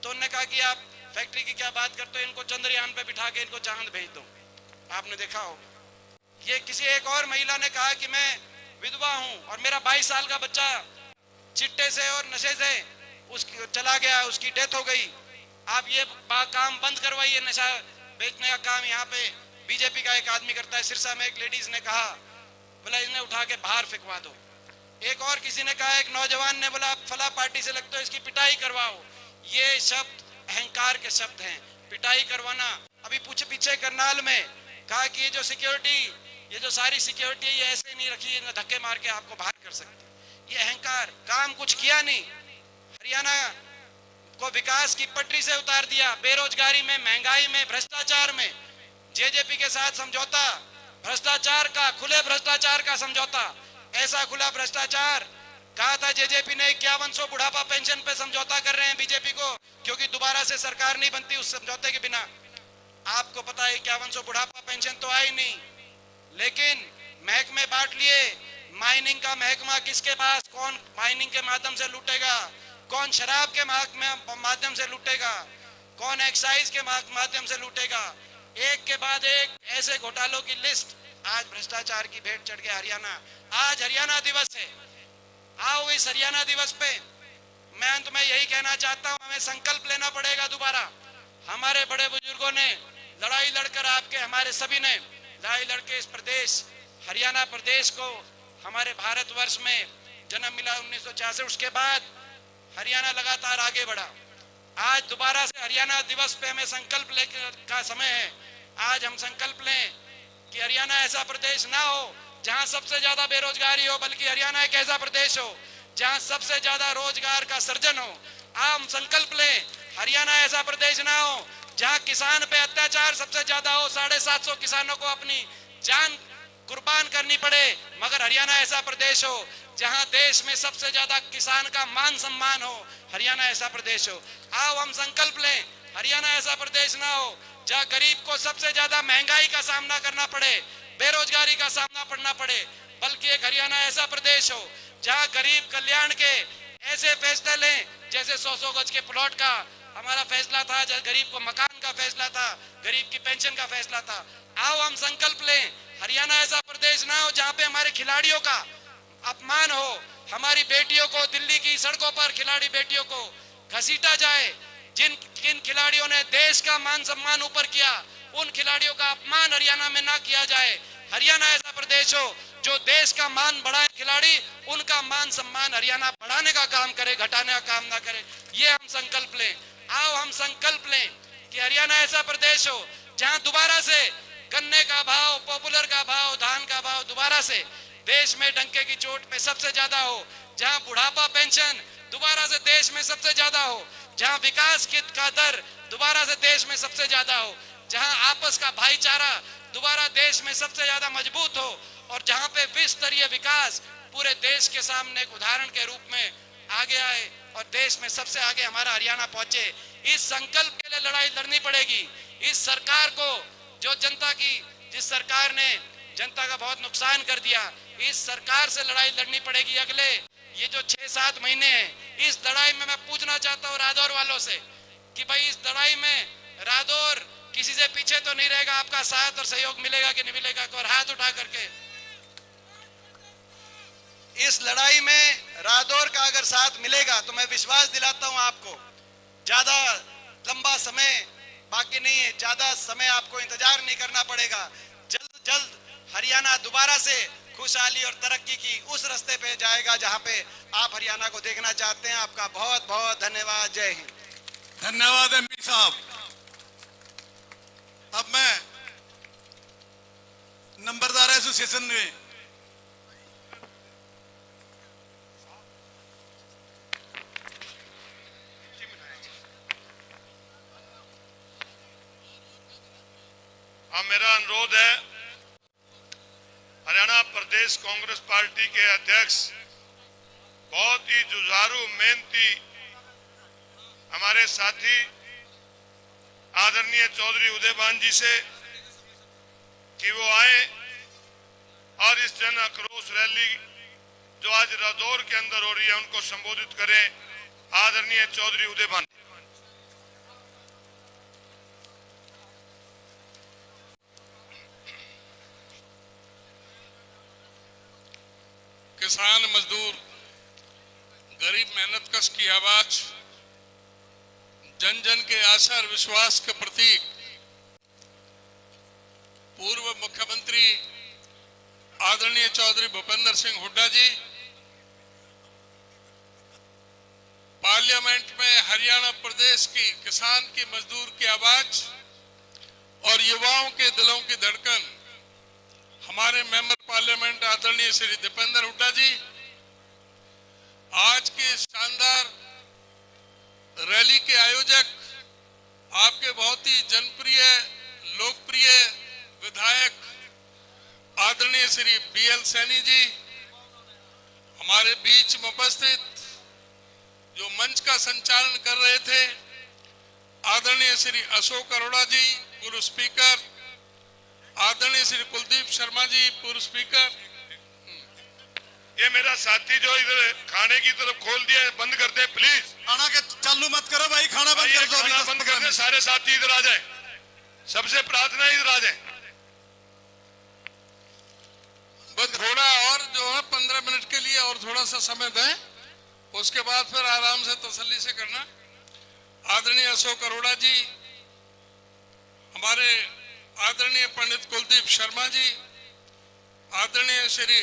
तो उन्होंने कहा कि आप फैक्ट्री की क्या बात करते हो, इनको चंद्रयान पे बिठा के इनको चांद भेज दो। आपने देखा हो। ये किसी एक और महिला ने कहा कि मैं विधवा हूं और मेरा 22 साल का बच्चा चिट्टे से और नशे से चला गया, उसकी डेथ हो गई। आप ये काम बंद करवाइए, नशा बेचने का काम यहाँ पे बीजेपी का एक आदमी करता है। सिरसा में एक लेडीज ने कहा, बोला इन्हें उठा के बाहर फेंकवा दो। एक और किसी ने कहा, एक नौजवान ने बोला फला पार्टी से लगता है, इसकी पिटाई करवाओ। ये शब्द अहंकार के शब्द हैं, पिटाई करवाना। अभी पीछे करनाल में कहा कि ये जो सिक्योरिटी, ये जो सारी सिक्योरिटी ये ऐसे नहीं रखी, धक्के मार के आपको बाहर कर सकते। ये अहंकार, काम कुछ किया नहीं, हरियाणा को विकास की पटरी से उतार दिया। बेरोजगारी में, महंगाई में, भ्रष्टाचार में जेजेपी के साथ समझौता, भ्रष्टाचार का, खुले भ्रष्टाचार का समझौता। ऐसा खुला भ्रष्टाचार कहा था जेजेपी ने 5100 बुढ़ापा पेंशन पे समझौता कर रहे हैं बीजेपी को, क्योंकि दोबारा से सरकार नहीं बनती उस समझौते के बिना। आपको पता है 5100 बुढ़ापा पेंशन तो आई नहीं, लेकिन महकमे बांट लिए। माइनिंग का महकमा किसके पास, कौन माइनिंग के माध्यम से लूटेगा, कौन शराब के माध्यम से लूटेगा, कौन एक्साइज के माध्यम से लूटेगा। एक के बाद एक ऐसे घोटालों की लिस्ट आज भ्रष्टाचार की भेंट चढ़ गया हरियाणा। आज हरियाणा दिवस है, आओ इस हरियाणा दिवस पे मैं अंत में यही कहना चाहता हूं, हमें संकल्प लेना पड़ेगा दोबारा। हमारे बड़े बुजुर्गों ने लड़ाई लड़कर, आपके हमारे सभी ने लड़ाई लड़के इस प्रदेश हरियाणा प्रदेश को, हमारे भारतवर्ष में जन्म मिला 1966, उसके बाद हरियाणा लगातार आगे बढ़ा। आज दोबारा से हरियाणा दिवस पे हमें संकल्प लेने का समय है। आज हम संकल्प लें कि हरियाणा ऐसा प्रदेश ना हो जहां सबसे ज्यादा बेरोजगारी हो, बल्कि हरियाणा एक ऐसा प्रदेश हो जहां सबसे ज्यादा रोजगार का सृजन हो। हम संकल्प लें हरियाणा ऐसा प्रदेश ना हो जहां किसान पे अत्याचार सबसे ज्यादा हो, 750 किसानों को अपनी जान कुर्बान करनी पड़े, मगर हरियाणा ऐसा प्रदेश हो जहां देश में सबसे ज्यादा किसान का मान सम्मान हो, हरियाणा ऐसा प्रदेश हो। आओ हम संकल्प लें हरियाणा ऐसा प्रदेश ना हो जहां गरीब को सबसे ज्यादा महंगाई का सामना करना पड़े, बेरोजगारी का सामना करना पड़े, बल्कि एक हरियाणा ऐसा प्रदेश हो जहां गरीब कल्याण के ऐसे फैसले लें जैसे 100 गज के प्लॉट का हमारा फैसला था, गरीब को मकान का फैसला था, गरीब की पेंशन का फैसला था। आओ हम संकल्प लें हरियाणा ऐसा प्रदेश ना हो जहां पे हमारे खिलाड़ियों का अपमान हो, हमारी बेटियों को दिल्ली की सड़कों पर खिलाड़ी बेटियों को घसीटा जाए। जिन खिलाड़ियों ने देश का मान सम्मान ऊपर किया, उन खिलाड़ियों का अपमान हरियाणा में ना किया जाए। हरियाणा ऐसा प्रदेश हो जो देश का मान बढ़ाए, खिलाड़ी उनका मान सम्मान हरियाणा बढ़ाने का काम करे, घटाने का काम ना करे। ये हम संकल्प लें। आओ हम संकल्प लें कि हरियाणा ऐसा प्रदेश हो जहां दोबारा से गन्ने का भाव, पॉपुलर का भाव, धान का भाव दोबारा से देश में डंके की चोट पे सबसे ज्यादा हो, जहां बुढ़ापा पेंशन दोबारा से देश में सबसे ज्यादा हो, जहां विकास का दर दोबारा से देश में सबसे ज्यादा हो, जहां आपस का भाईचारा दोबारा देश में सबसे ज्यादा मजबूत हो, और जहां पे विश्व स्तरीय विकास पूरे देश के सामने एक उदाहरण के रूप में आगे आए और देश में सबसे आगे हमारा हरियाणा पहुंचे। इस संकल्प के लिए लड़ाई लड़नी पड़ेगी। इस सरकार को, जो जिस सरकार ने जनता का बहुत नुकसान कर दिया, इस सरकार से लड़ाई लड़नी पड़ेगी। अगले ये जो 6-7 महीने हैं, इस लड़ाई में मैं पूछना चाहता हूँ रादौर वालों से कि भाई इस लड़ाई में रादौर किसी से पीछे तो नहीं रहेगा, आपका साथ और सहयोग मिलेगा कि नहीं मिलेगा? और हाथ उठा करके इस लड़ाई में रादौर का अगर साथ मिलेगा तो मैं विश्वास दिलाता हूं आपको, ज्यादा लंबा समय बाकी नहीं है, ज्यादा समय आपको इंतजार नहीं करना पड़ेगा। जल्द हरियाणा दोबारा से खुशहाली और तरक्की की उस रास्ते पे जाएगा जहां पे आप हरियाणा को देखना चाहते हैं। आपका बहुत बहुत धन्यवाद। जय हिंद। धन्यवाद एमपी साहब। अब मैं नंबरदार एसोसिएशन में मेरा अनुरोध है, हरियाणा प्रदेश कांग्रेस पार्टी के अध्यक्ष, बहुत ही जुझारू मेहनती हमारे साथी आदरणीय चौधरी उदयभान जी से कि वो आए और इस जन आक्रोश रैली जो आज रादौर के अंदर हो रही है उनको संबोधित करें। आदरणीय चौधरी उदयभान। किसान, मजदूर, गरीब मेहनतकश की आवाज, जन जन के आशा और विश्वास के प्रतीक पूर्व मुख्यमंत्री आदरणीय चौधरी भूपेंद्र सिंह हुड्डा जी पार्लियामेंट में हरियाणा प्रदेश की किसान की, मजदूर की आवाज और युवाओं के दिलों की धड़कन हमारे मेंबर पार्लियामेंट आदरणीय श्री दीपेंद्र हुड्डा जी आज के शानदार रैली के आयोजक, आपके बहुत ही जनप्रिय लोकप्रिय विधायक आदरणीय श्री बीएल सैनी जी, हमारे बीच में उपस्थित जो मंच का संचालन कर रहे थे आदरणीय श्री अशोक अरोड़ा जी पूर्व स्पीकर, आदरणीय श्री कुलदीप शर्मा जी पूर्व स्पीकर। ये मेरा साथी जो इधर खाने की तरफ खोल दिया है, बंद कर दे प्लीज। खाना के चालू मत करो भाई, खाना बंद कर दो। खाना बंद कर दे, सारे साथी इधर आ जाए, सबसे प्रार्थना इधर आ जाए। थोड़ा और जो है 15 मिनट के लिए और थोड़ा सा समय दें, उसके बाद फिर आराम से तसल्ली से करना। आदरणीय अशोक अरोड़ा जी, हमारे आदरणीय पंडित कुलदीप शर्मा जी, आदरणीय श्री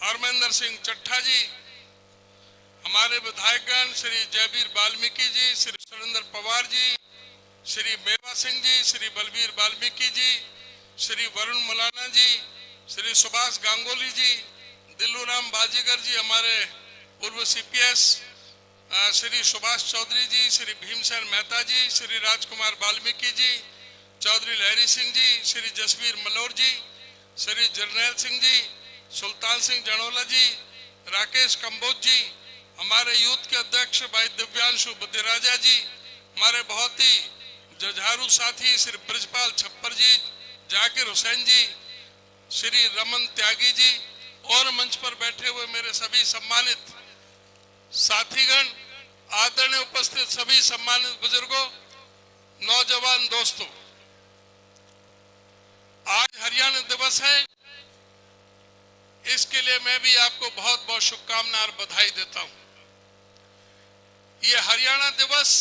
हरमंदर सिंह चट्ठा जी, हमारे विधायकगण श्री जयवीर वाल्मीकि जी, श्री सुरेंद्र पवार जी, श्री मेवा सिंह जी, श्री बलबीर वाल्मीकि जी, श्री वरुण मुलाना जी, श्री सुभाष गांगुली जी, दिल्लूराम बाजीगर जी, हमारे पूर्व सीपीएस, श्री सुभाष चौधरी जी, श्री भीमसेन मेहता जी, श्री राजकुमार वाल्मीकि जी, चौधरी लहरी सिंह जी, श्री जसवीर मल्होर जी, श्री जरनैल सिंह जी, सुल्तान सिंह जड़ोला जी, राकेश कंबोज जी, हमारे यूथ के अध्यक्ष भाई दिव्यांशु बुद्धिराजा जी, हमारे बहुत ही जुझारू साथी श्री ब्रजपाल छप्पर जी, जाकिर हुसैन जी, श्री रमन त्यागी जी और मंच पर बैठे हुए मेरे सभी सम्मानित साथीगण, आदरणीय उपस्थित सभी सम्मानित बुजुर्गों, नौजवान दोस्तों, आज हरियाणा दिवस है। इसके लिए मैं भी आपको बहुत बहुत शुभकामनाएं और बधाई देता हूं। ये हरियाणा दिवस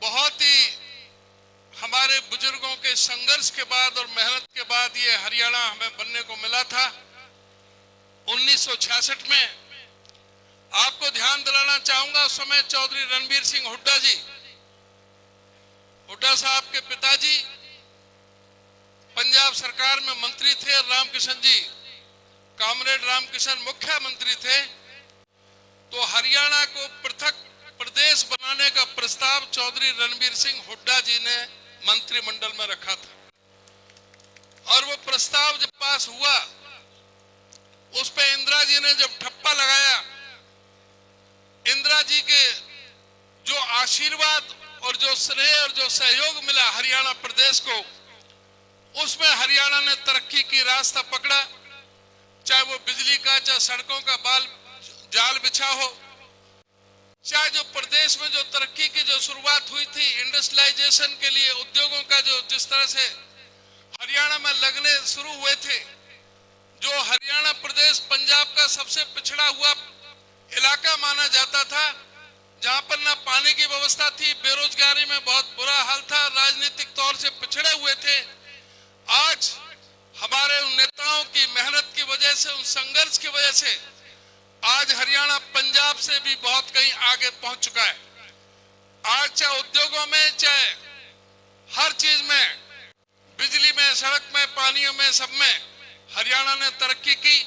बहुत ही हमारे बुजुर्गों के संघर्ष के बाद और मेहनत के बाद ये हरियाणा हमें बनने को मिला था। 1966 में आपको ध्यान दिलाना चाहूंगा, उस समय चौधरी रणबीर सिंह हुड्डा जी, हुड्डा साहब के पिताजी पंजाब सरकार में मंत्री थे, रामकिशन जी, कॉमरेड रामकिशन मुख्यमंत्री थे। तो हरियाणा को पृथक प्रदेश बनाने का प्रस्ताव चौधरी रणबीर सिंह हुड्डा जी ने मंत्रिमंडल में रखा था और वो प्रस्ताव जब पास हुआ, उस पे इंदिरा जी ने जब ठप्पा लगाया, इंदिरा जी के जो आशीर्वाद और जो स्नेह और जो सहयोग मिला हरियाणा प्रदेश को, उसमें हरियाणा ने तरक्की की रास्ता पकड़ा। चाहे वो बिजली का, चाहे सड़कों का जाल बिछा हो, चाहे जो प्रदेश में जो तरक्की की जो शुरुआत हुई थी इंडस्ट्रियलाइजेशन के लिए, उद्योगों का जो जिस तरह से हरियाणा में लगने शुरू हुए थे, जो हरियाणा प्रदेश पंजाब का सबसे पिछड़ा हुआ इलाका माना जाता था, जहां पर ना पानी की व्यवस्था थी, बेरोजगारी में बहुत बुरा हाल था, राजनीतिक तौर से पिछड़े हुए थे। आज हमारे उन नेताओं की मेहनत की वजह से, उन संघर्ष की वजह से आज हरियाणा पंजाब से भी बहुत कहीं आगे पहुंच चुका है। आज चाहे उद्योगों में, चाहे हर चीज में, बिजली में, सड़क में, पानियों में, सब में हरियाणा ने तरक्की की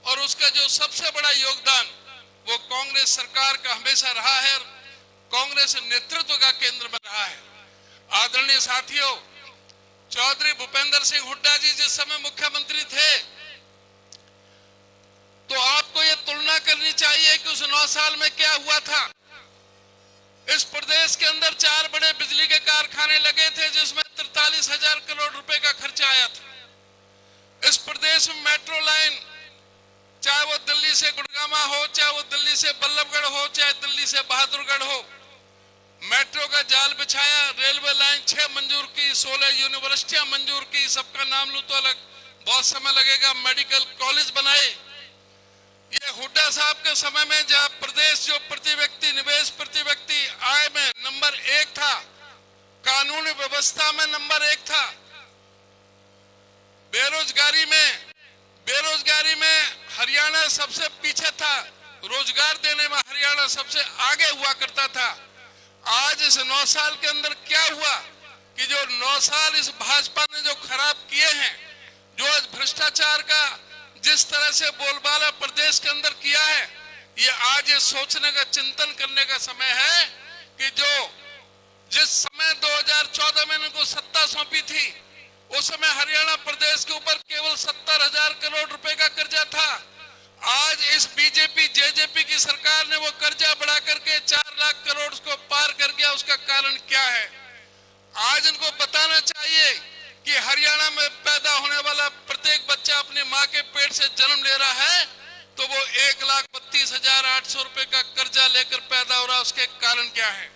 और उसका जो सबसे बड़ा योगदान वो कांग्रेस सरकार का हमेशा रहा है, कांग्रेस नेतृत्व का केंद्र में रहा है। आदरणीय साथियों, चौधरी भूपेंद्र सिंह हुड्डा जी जिस समय मुख्यमंत्री थे, तो आपको ये तुलना करनी चाहिए कि उस 9 साल में क्या हुआ था। इस प्रदेश के अंदर 4 बड़े बिजली के कारखाने लगे थे, जिसमें 43,000 करोड़ रुपए का खर्चा आया था। इस प्रदेश में मेट्रो लाइन, चाहे वो दिल्ली से गुड़गामा हो, चाहे वो दिल्ली से बल्लभगढ़ हो, चाहे दिल्ली से बहादुरगढ़ हो, मेट्रो का जाल बिछाया। रेलवे लाइन 6 मंजूर की, 16 यूनिवर्सिटियां मंजूर की, सबका नाम लूं तो अलग बहुत समय लगेगा। मेडिकल कॉलेज बनाए। ये हुड्डा साहब के समय में जहां प्रदेश जो प्रति व्यक्ति निवेश, प्रति व्यक्ति आय में नंबर 1 था, कानूनी व्यवस्था में नंबर 1 था, बेरोजगारी में हरियाणा सबसे पीछे था, रोजगार देने में हरियाणा सबसे आगे हुआ करता था। आज इस 9 साल के अंदर क्या हुआ कि जो 9 साल इस भाजपा ने जो खराब किए हैं, जो आज भ्रष्टाचार का जिस तरह से बोलबाला प्रदेश के अंदर किया है, ये आज ये सोचने का, चिंतन करने का समय है कि जिस समय 2014 में इनको सत्ता सौंपी थी, उस समय हरियाणा प्रदेश के ऊपर केवल 70,000 करोड़ रुपए का कर्जा था। आज इस बीजेपी जेजेपी की सरकार ने वो कर्जा बढ़ा करके 4 लाख करोड़ को पार कर गया। उसका कारण क्या है? आज इनको बताना चाहिए कि हरियाणा में पैदा होने वाला प्रत्येक बच्चा अपनी माँ के पेट से जन्म ले रहा है, तो वो 1,32,800 रुपए का कर्जा लेकर पैदा हो रहा है। उसके कारण क्या है?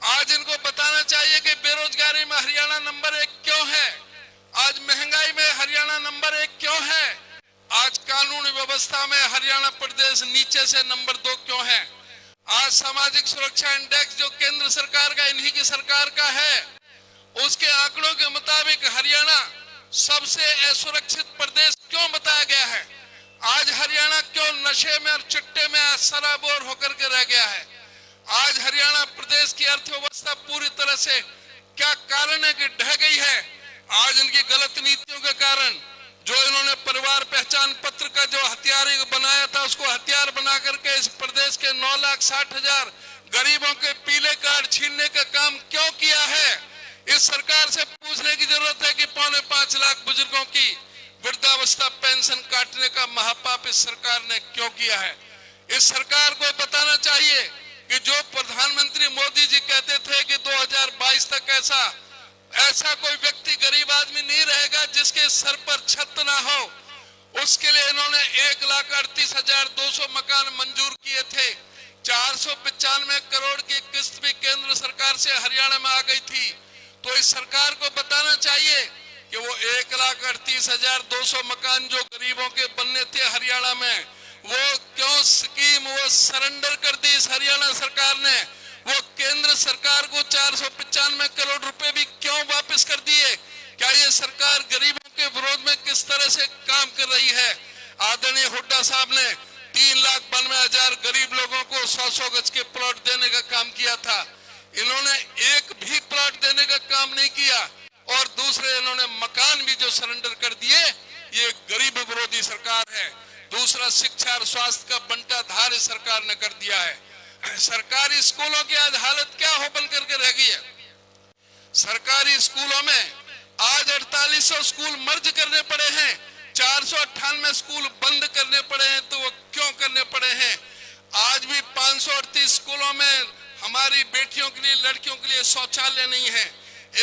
आज इनको बताना चाहिए कि बेरोजगारी में हरियाणा नंबर 1 क्यों है। आज महंगाई में हरियाणा नंबर 1 क्यों है? आज कानून व्यवस्था में हरियाणा प्रदेश नीचे से नंबर 2 क्यों है? आज सामाजिक सुरक्षा इंडेक्स जो केंद्र सरकार का, इन्हीं की सरकार का है, उसके आंकड़ों के मुताबिक हरियाणा सबसे असुरक्षित प्रदेश क्यों बताया गया है? आज हरियाणा क्यों नशे में और चिट्टे में सराबोर होकर के रह गया है? आज हरियाणा प्रदेश की अर्थव्यवस्था पूरी तरह से क्या कारण है कि ढह गई है? आज इनकी गलत नीतियों के कारण, जो इन्होंने परिवार पहचान पत्र का जो हथियार बनाया था, उसको हथियार बना करके इस प्रदेश के 9,60,000 गरीबों के पीले कार्ड छीनने का काम क्यों किया है? इस सरकार से पूछने की जरूरत है कि 5.25 लाख बुजुर्गों की वृद्धावस्था पेंशन काटने का महापाप इस सरकार ने क्यों किया है? इस सरकार को बताना चाहिए कि जो प्रधानमंत्री मोदी जी कहते थे कि 2022 तक ऐसा कोई व्यक्ति गरीब आदमी नहीं रहेगा जिसके सर पर छत ना हो, उसके लिए इन्होंने 1,38,200 मकान मंजूर किए थे। 495 करोड़ की किस्त भी केंद्र सरकार से हरियाणा में आ गई थी। तो इस सरकार को बताना चाहिए कि वो 1,38,200 मकान जो गरीबों के बनने थे हरियाणा में, वो क्यों स्कीम वो सरेंडर कर दी इस हरियाणा सरकार ने? वो केंद्र सरकार को 495 करोड़ रुपए भी क्यों वापस कर दिए? क्या ये सरकार गरीबों के विरोध में किस तरह से काम कर रही है? आदरणीय हुड्डा साहब ने 3,92,000 गरीब लोगों को 100-100 गज के प्लॉट देने का काम किया था। इन्होंने एक भी प्लॉट देने का काम नहीं किया, और दूसरे इन्होंने मकान भी जो सरेंडर कर दिए। ये गरीब विरोधी सरकार है। दूसरा, शिक्षा और स्वास्थ्य का बंटा धार इस सरकार ने कर दिया है। सरकारी स्कूलों की आज हालत क्या हो बन करके रह गई है? सरकारी स्कूलों में आज 4800 स्कूल मर्ज करने पड़े हैं, 498 स्कूल बंद करने पड़े हैं। तो वो क्यों करने पड़े हैं? आज भी 538 स्कूलों में हमारी बेटियों के लिए, लड़कियों के लिए शौचालय नहीं है।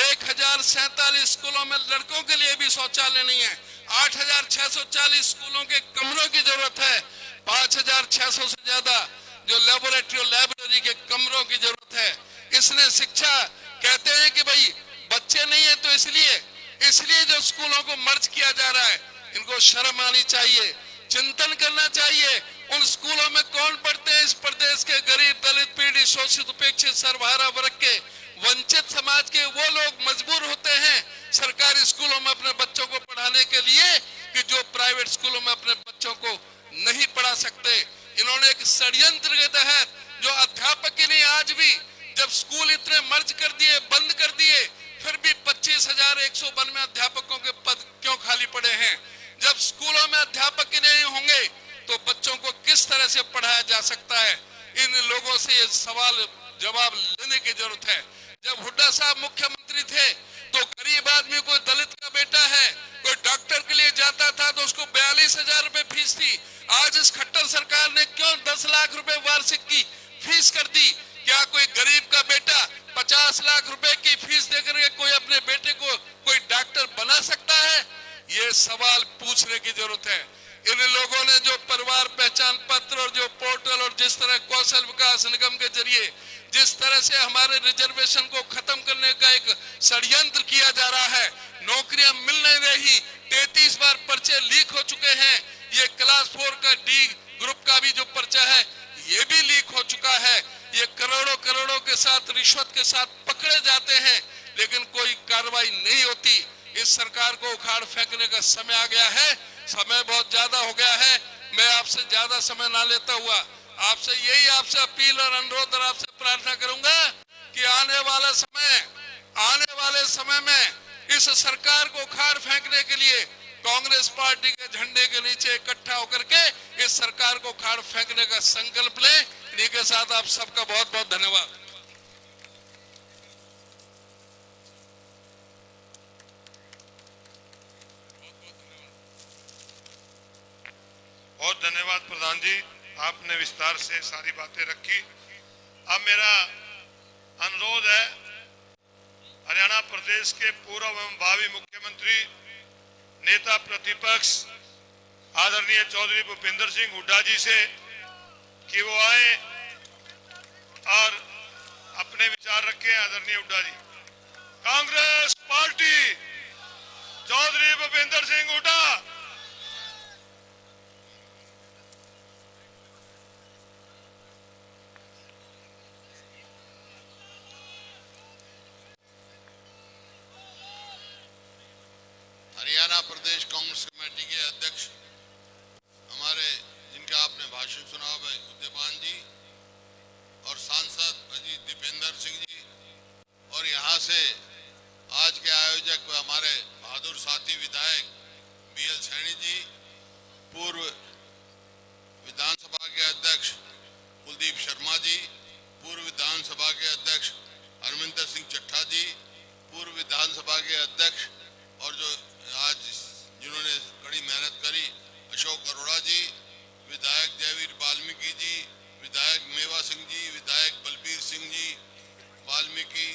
1047 स्कूलों में लड़कों के लिए भी शौचालय नहीं है। 8,640 स्कूलों के कमरों की जरूरत है। 5,600 से ज्यादा जो लाइब्रेरी के कमरों की जरूरत है। इसने शिक्षा, कहते हैं कि भाई बच्चे नहीं है तो इसलिए जो स्कूलों को मर्ज किया जा रहा है। इनको शर्म आनी चाहिए, चिंतन करना चाहिए। उन स्कूलों में कौन पढ़ते हैं? इस प्रदेश के गरीब, दलित, पीड़ित, शोषित, उपेक्षित, सर्वहारा वर्ग के, वंचित समाज के वो लोग मजबूर होते हैं सरकारी स्कूलों में अपने बच्चों को पढ़ाने के लिए कि जो प्राइवेट स्कूलों में अपने बच्चों को नहीं पढ़ा सकते। इन्होंने एक षड्यंत्र के तहत जो अध्यापक के लिए आज भी, जब स्कूल इतने मर्ज कर दिए, बंद कर दिए, फिर भी 25,192 अध्यापकों के पद क्यों खाली पड़े हैं? जब स्कूलों में अध्यापक ही नहीं होंगे तो बच्चों को किस तरह से पढ़ाया जा सकता है? इन लोगों से ये सवाल जवाब लेने की जरूरत है। जब हुड्डा साहब मुख्यमंत्री थे तो गरीब आदमी, कोई दलित का बेटा है, कोई डॉक्टर के लिए जाता था तो उसको 42,000 रुपए फीस थी। आज इस खट्टर सरकार ने क्यों 10 लाख रुपए वार्षिक की फीस कर दी? क्या कोई गरीब का बेटा 50 लाख रुपए की फीस देकर के कोई अपने बेटे को कोई डॉक्टर बना सकता है? ये सवाल पूछने की जरूरत है। इन लोगों ने जो परिवार पहचान पत्र और जो पोर्टल और जिस तरह कौशल विकास निगम के जरिए जिस तरह से हमारे रिजर्वेशन को खत्म करने का एक षड्यंत्र किया जा रहा है, नौकरियां मिल नहीं रही, 33 बार पर्चे लीक हो चुके हैं। ये क्लास 4 का डी ग्रुप का भी जो पर्चा है ये भी लीक हो चुका है। ये करोड़ों के साथ, रिश्वत के साथ पकड़े जाते हैं, लेकिन कोई कार्रवाई नहीं होती। इस सरकार को उखाड़ फेंकने का समय आ गया है। समय बहुत ज्यादा हो गया है। मैं आपसे ज्यादा समय ना लेता हुआ आपसे अपील और अनुरोध और आपसे प्रार्थना करूंगा कि आने वाले समय में इस सरकार को उखाड़ फेंकने के लिए कांग्रेस पार्टी के झंडे के नीचे इकट्ठा होकर के इस सरकार को उखाड़ फेंकने का संकल्प लें। इन्हीं के साथ आप सबका बहुत बहुत धन्यवाद। बहुत धन्यवाद प्रधान जी, आपने विस्तार से सारी बातें रखी। अब मेरा अनुरोध है हरियाणा प्रदेश के पूर्व एवं भावी मुख्यमंत्री, नेता प्रतिपक्ष आदरणीय चौधरी भूपेंद्र सिंह हुड्डा जी से कि वो आए और अपने विचार रखें। आदरणीय हुड्डा जी। कांग्रेस पार्टी चौधरी भूपेंद्र सिंह हुड्डा। हरियाणा प्रदेश कांग्रेस कमेटी के अध्यक्ष हमारे जिनका आपने भाषण सुना भाई उदयपान जी और सांसद अजीत दीपेंद्र सिंह जी और यहाँ से आज के आयोजक हमारे बहादुर साथी विधायक बीएल सैनी जी, पूर्व विधानसभा के अध्यक्ष कुलदीप शर्मा जी, पूर्व विधानसभा के अध्यक्ष हरमिंदर सिंह चट्टा जी, पूर्व विधानसभा के अध्यक्ष और जो आज जिन्होंने कड़ी मेहनत करी अशोक अरोड़ा जी, विधायक जयवीर वाल्मीकि जी, विधायक मेवा सिंह जी, विधायक बलबीर सिंह जी वाल्मीकि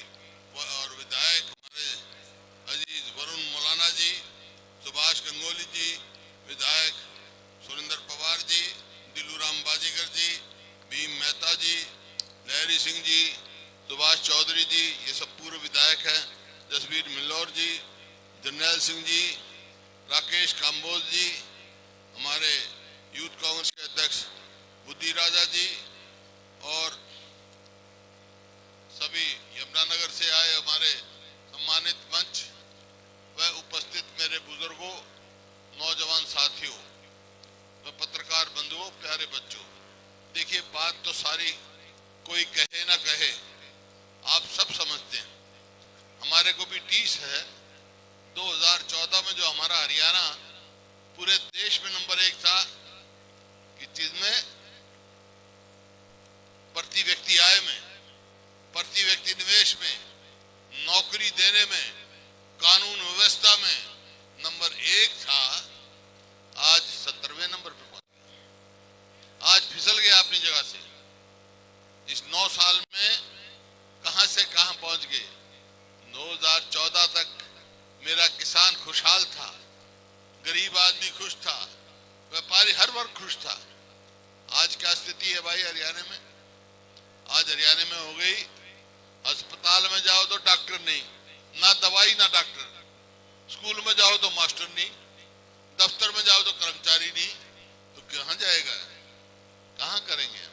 और विधायक हमारे अजीज वरुण मौलाना जी, सुभाष गंगोली जी, विधायक सुरेंद्र पवार जी, दिलूराम बाजीगर जी, भीम मेहता जी, लहरी सिंह जी, सुभाष चौधरी जी, ये सब पूर्व विधायक हैं, जसवीर मिल्लौर जी, जर्नैल सिंह जी, राकेश काम्बोज जी, हमारे यूथ कांग्रेस के अध्यक्ष बुद्धि राजा जी और सभी यमुनानगर से आए हमारे सम्मानित मंच व उपस्थित मेरे बुजुर्गों, नौजवान साथियों व पत्रकार बंधुओं, प्यारे बच्चों, देखिए बात तो सारी कोई कहे ना कहे, आप सब समझते हैं, हमारे को भी टीस है 2014 में जो हमारा हरियाणा पूरे देश में नंबर 1 था कि जिसमें प्रति व्यक्ति आय में, प्रति व्यक्ति निवेश में, नौकरी देने में, कानून व्यवस्था में नंबर 1 था, आज 17वें नंबर पे पहुंच गया। आज फिसल गया अपनी जगह से। इस 9 साल में कहां से कहां पहुंच गए। 2014 तक मेरा किसान खुशहाल था, गरीब आदमी खुश था, व्यापारी हर वर्ग खुश था। आज क्या स्थिति है भाई हरियाणा में? आज हरियाणा में हो गई, अस्पताल में जाओ तो डॉक्टर नहीं, ना दवाई ना डॉक्टर, स्कूल में जाओ तो मास्टर नहीं, दफ्तर में जाओ तो कर्मचारी नहीं, तो कहां जाएगा, कहां करेंगे?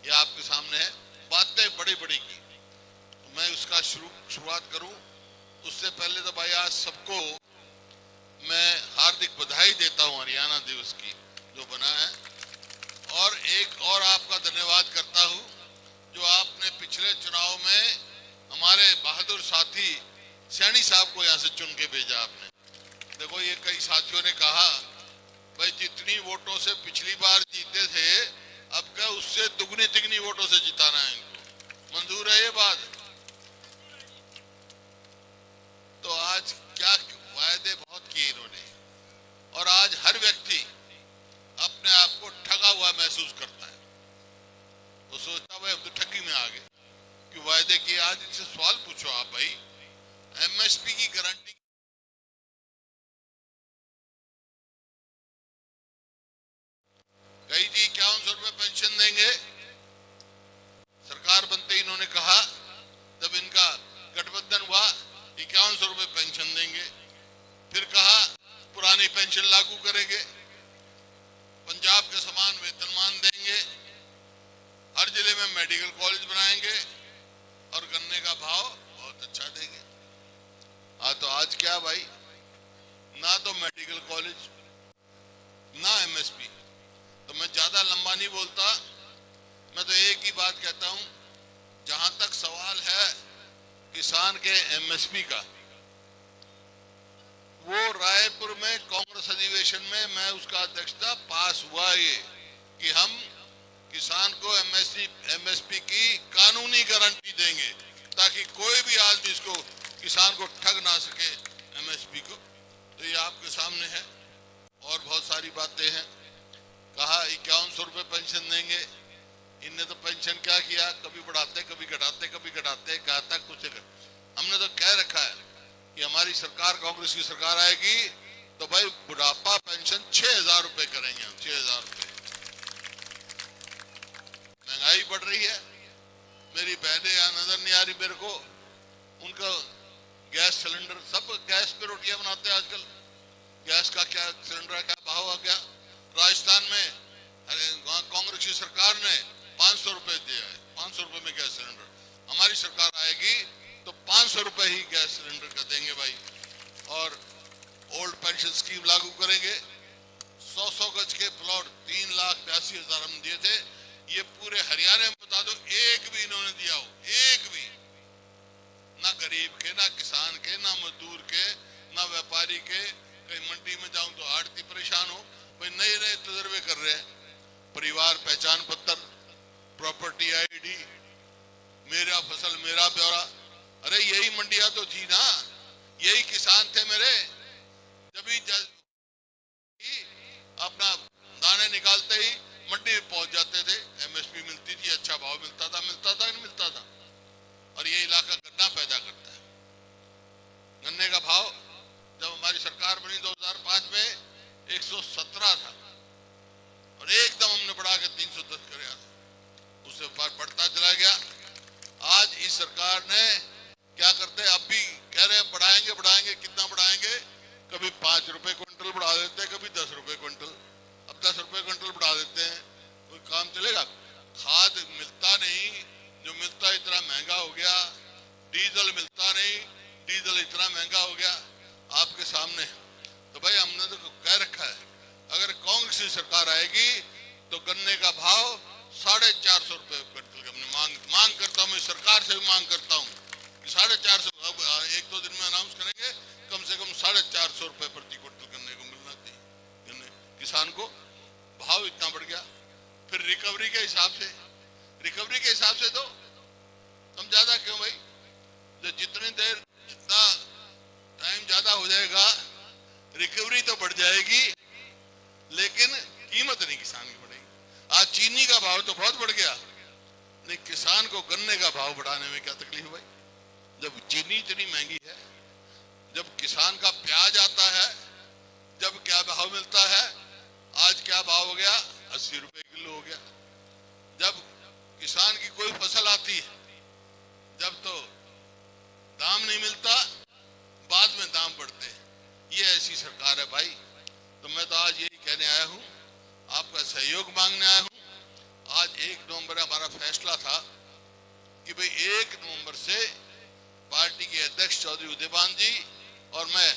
ये आपके सामने है, बातें बड़ी बड़ी की, तो मैं उसका शुरुआत करूं उससे पहले तो भाई आज सबको मैं हार्दिक बधाई देता हूं हरियाणा दिवस की जो बना है, और एक और आपका धन्यवाद करता हूं जो आपने पिछले चुनाव में हमारे बहादुर साथी सैनी साहब को यहां से चुन के भेजा आपने। देखो ये कई साथियों ने कहा भाई जितनी वोटों से पिछली बार जीते थे अब क्या उससे दुगनी तिगनी वोटों से जिताना है इनको, मंजूर है ये बात? तो आज क्या वायदे बहुत किए इन्होंने, और आज हर व्यक्ति अपने आप को ठगा हुआ महसूस करता है। वो सोचता है हम तो ठगी में आ गए कि वायदे किए। आज इनसे सवाल पूछो आप भाई, एमएसपी की गारंटी कही थी 5100 रुपए पेंशन देंगे, सरकार बनते ही इन्होंने कहा, जब इनका गठबंधन हुआ 5100 रुपए पेंशन देंगे, फिर कहा पुरानी पेंशन लागू करेंगे, पंजाब के समान वेतनमान देंगे, हर जिले में मेडिकल कॉलेज बनाएंगे और गन्ने का भाव बहुत अच्छा देंगे। तो आज क्या भाई, ना तो मेडिकल कॉलेज ना एमएसपी। तो मैं ज्यादा लंबा नहीं बोलता, मैं तो एक ही बात कहता हूं, जहां तक सवाल है किसान के एमएसपी का, वो रायपुर में कांग्रेस अधिवेशन में मैं उसका अध्यक्षता पास हुआ ये कि हम किसान को एमएसपी की कानूनी गारंटी देंगे ताकि कोई भी आदमी इसको किसान को ठग ना सके एमएसपी को। तो ये आपके सामने है, और बहुत सारी बातें हैं। कहा 5100 रुपए पेंशन देंगे, इनने तो पेंशन क्या किया, कभी बढ़ाते कभी घटाते कभी घटाते, कहा तक कुछ। हमने तो कह रखा है कि हमारी सरकार कांग्रेस की सरकार आएगी तो भाई बुढ़ापा पेंशन 6000 रुपए करेंगे हम, 6000 रुपए। महंगाई बढ़ रही है, मेरी बहनें यहाँ नजर नहीं आ रही मेरे को, उनका गैस सिलेंडर, सब गैस पे रोटियां बनाते हैं आजकल, गैस का क्या सिलेंडर का भाव आ गया। राजस्थान में कांग्रेस की सरकार ने 500 रुपए दिया है, 500 रुपए में गैस सिलेंडर। हमारी सरकार आएगी तो 500 रुपए ही गैस सिलेंडर का देंगे भाई। और ओल्ड पेंशन स्कीम लागू करेंगे। 100 गज के प्लॉट 3,82,000 हम दिए थे। ये पूरे हरियाणा में बता दो एक भी इन्होंने दिया हो, एक भी ना गरीब के, ना किसान के, ना मजदूर के, ना व्यापारी के। कहीं मंडी में जाऊं तो आड़ती परेशान हो भाई, नए नए तजर्बे कर रहे हैं। परिवार पहचान पत्र, प्रॉपर्टी आईडी, मेरा फसल मेरा ब्यौरा। अरे यही मंडिया तो थी ना, यही किसान थे मेरे। जब भी अपना दाने निकालते ही मंडी में पहुंच जाते थे, एमएसपी मिलती थी, अच्छा भाव मिलता था नहीं मिलता था। और ये इलाका गन्ना पैदा करता है। गन्ने का भाव जब हमारी सरकार बनी 2005 में 117 था और एकदम हमने बढ़ा के 310 कर दिया, उससे बढ़ता चला गया। आज इस सरकार ने क्या करते हैं, अब भी कह रहे हैं बढ़ाएंगे। कितना बढ़ाएंगे? कभी 5 रुपए क्विंटल बढ़ा देते हैं, कभी 10 रुपए क्विंटल। अब 10 रुपए क्विंटल बढ़ा देते हैं, कोई काम चलेगा? खाद मिलता नहीं, जो मिलता इतना महंगा हो गया। डीजल मिलता नहीं, डीजल इतना महंगा हो गया आपके सामने। तो भाई हमने तो कह रखा है, अगर कांग्रेस की सरकार आएगी तो गन्ने का भाव 450 रुपए क्विंटल। हमने मांग करता हूँ, मैं सरकार से भी मांग करता हूँ कि 450, अब 1-2 दिन में अनाउंस करेंगे, कम से कम 450 रुपए प्रति क्विंटल गन्ने को मिलना चाहिए। किसान को भाव इतना बढ़ गया। फिर रिकवरी के हिसाब से तो कम ज्यादा क्यों भाई? जितनी देर जितना टाइम ज्यादा हो जाएगा रिकवरी तो बढ़ जाएगी, लेकिन कीमत नहीं किसान की बढ़ेगी। आज चीनी का भाव तो बहुत बढ़ गया, नहीं किसान को गन्ने का भाव बढ़ाने में क्या तकलीफ भाई? जब चीनी इतनी महंगी है, जब किसान का प्याज आता है, जब क्या भाव मिलता है? आज क्या भाव हो गया? 80 रुपए किलो हो गया। जब किसान की कोई फसल आती है, जब तो दाम नहीं मिलता, बाद में दाम बढ़ते हैं। ये ऐसी सरकार है भाई। तो मैं तो आज यही कहने आया हूं, आपका सहयोग मांगने आया हूं। आज 1 नवंबर हमारा फैसला था कि भाई 1 नवंबर से पार्टी के अध्यक्ष चौधरी उदयभान जी और मैं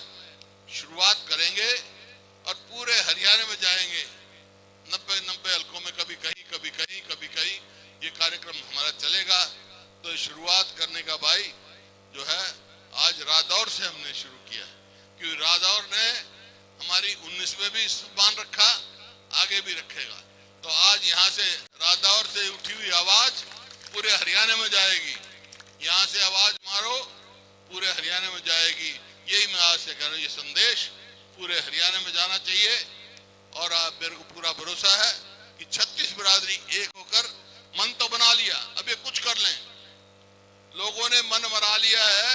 शुरुआत करेंगे और पूरे हरियाणा में जाएंगे। 90 हलकों में कभी कहीं ये कार्यक्रम हमारा चलेगा। तो शुरुआत करने का भाई जो है आज रादौर से हमने शुरू किया, क्योंकि रादौर ने हमारी 19 में भी सम्मान रखा, आगे भी रखेगा। तो आज यहाँ से रादौर से उठी हुई आवाज पूरे हरियाणा में जाएगी। यहाँ से आवाज मारो, पूरे हरियाणा में जाएगी। यही मैं आज से कह रहा हूँ, ये संदेश पूरे हरियाणा में जाना चाहिए। और आप मेरे को पूरा भरोसा है कि 36 बिरादरी एक होकर मन तो बना लिया, अब ये कुछ कर लें। लोगों ने मन बना लिया है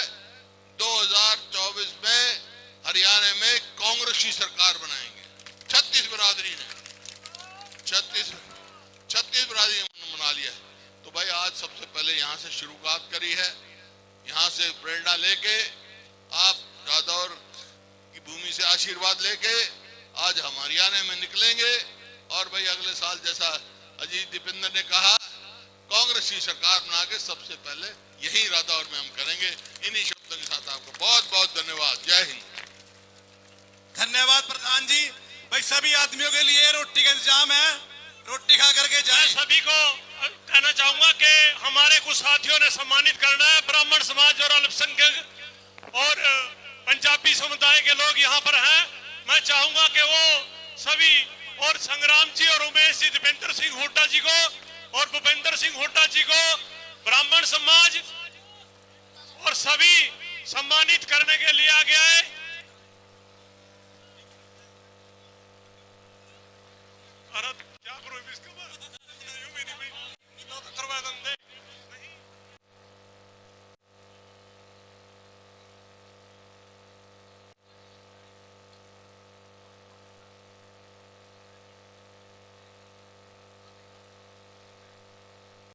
2024 में हरियाणा में कांग्रेस की सरकार बनाएंगे। 36 बिरादरी ने 36 बिरादरी ने मन बना लिया है। तो भाई आज सबसे पहले यहाँ से शुरुआत करी है। यहाँ से प्रेरणा लेके आप रादौर की भूमि से आशीर्वाद लेके आज हम हरियाणा में निकलेंगे। और भाई अगले साल जैसा अजीत दीपेंद्र ने कहा, कांग्रेस की सरकार बना के सबसे पहले यही रादौर में हम करेंगे। इन्हीं शब्दों के साथ आपको बहुत बहुत धन्यवाद। जय हिंद। धन्यवाद प्रधान जी। भाई सभी आदमियों के लिए रोटी का इंतजाम है, रोटी खा करके जाए। मैं सभी को कहना चाहूंगा कि हमारे कुछ साथियों ने सम्मानित करना है। ब्राह्मण समाज और अल्पसंख्यक और पंजाबी समुदाय के लोग यहाँ पर हैं। मैं चाहूंगा कि वो सभी और संग्राम जी और उमेश जी, दीपेंद्र सिंह हुड्डा जी को और भूपेंद्र सिंह हुड्डा जी को ब्राह्मण समाज और सभी सम्मानित करने के लिए आ गया है।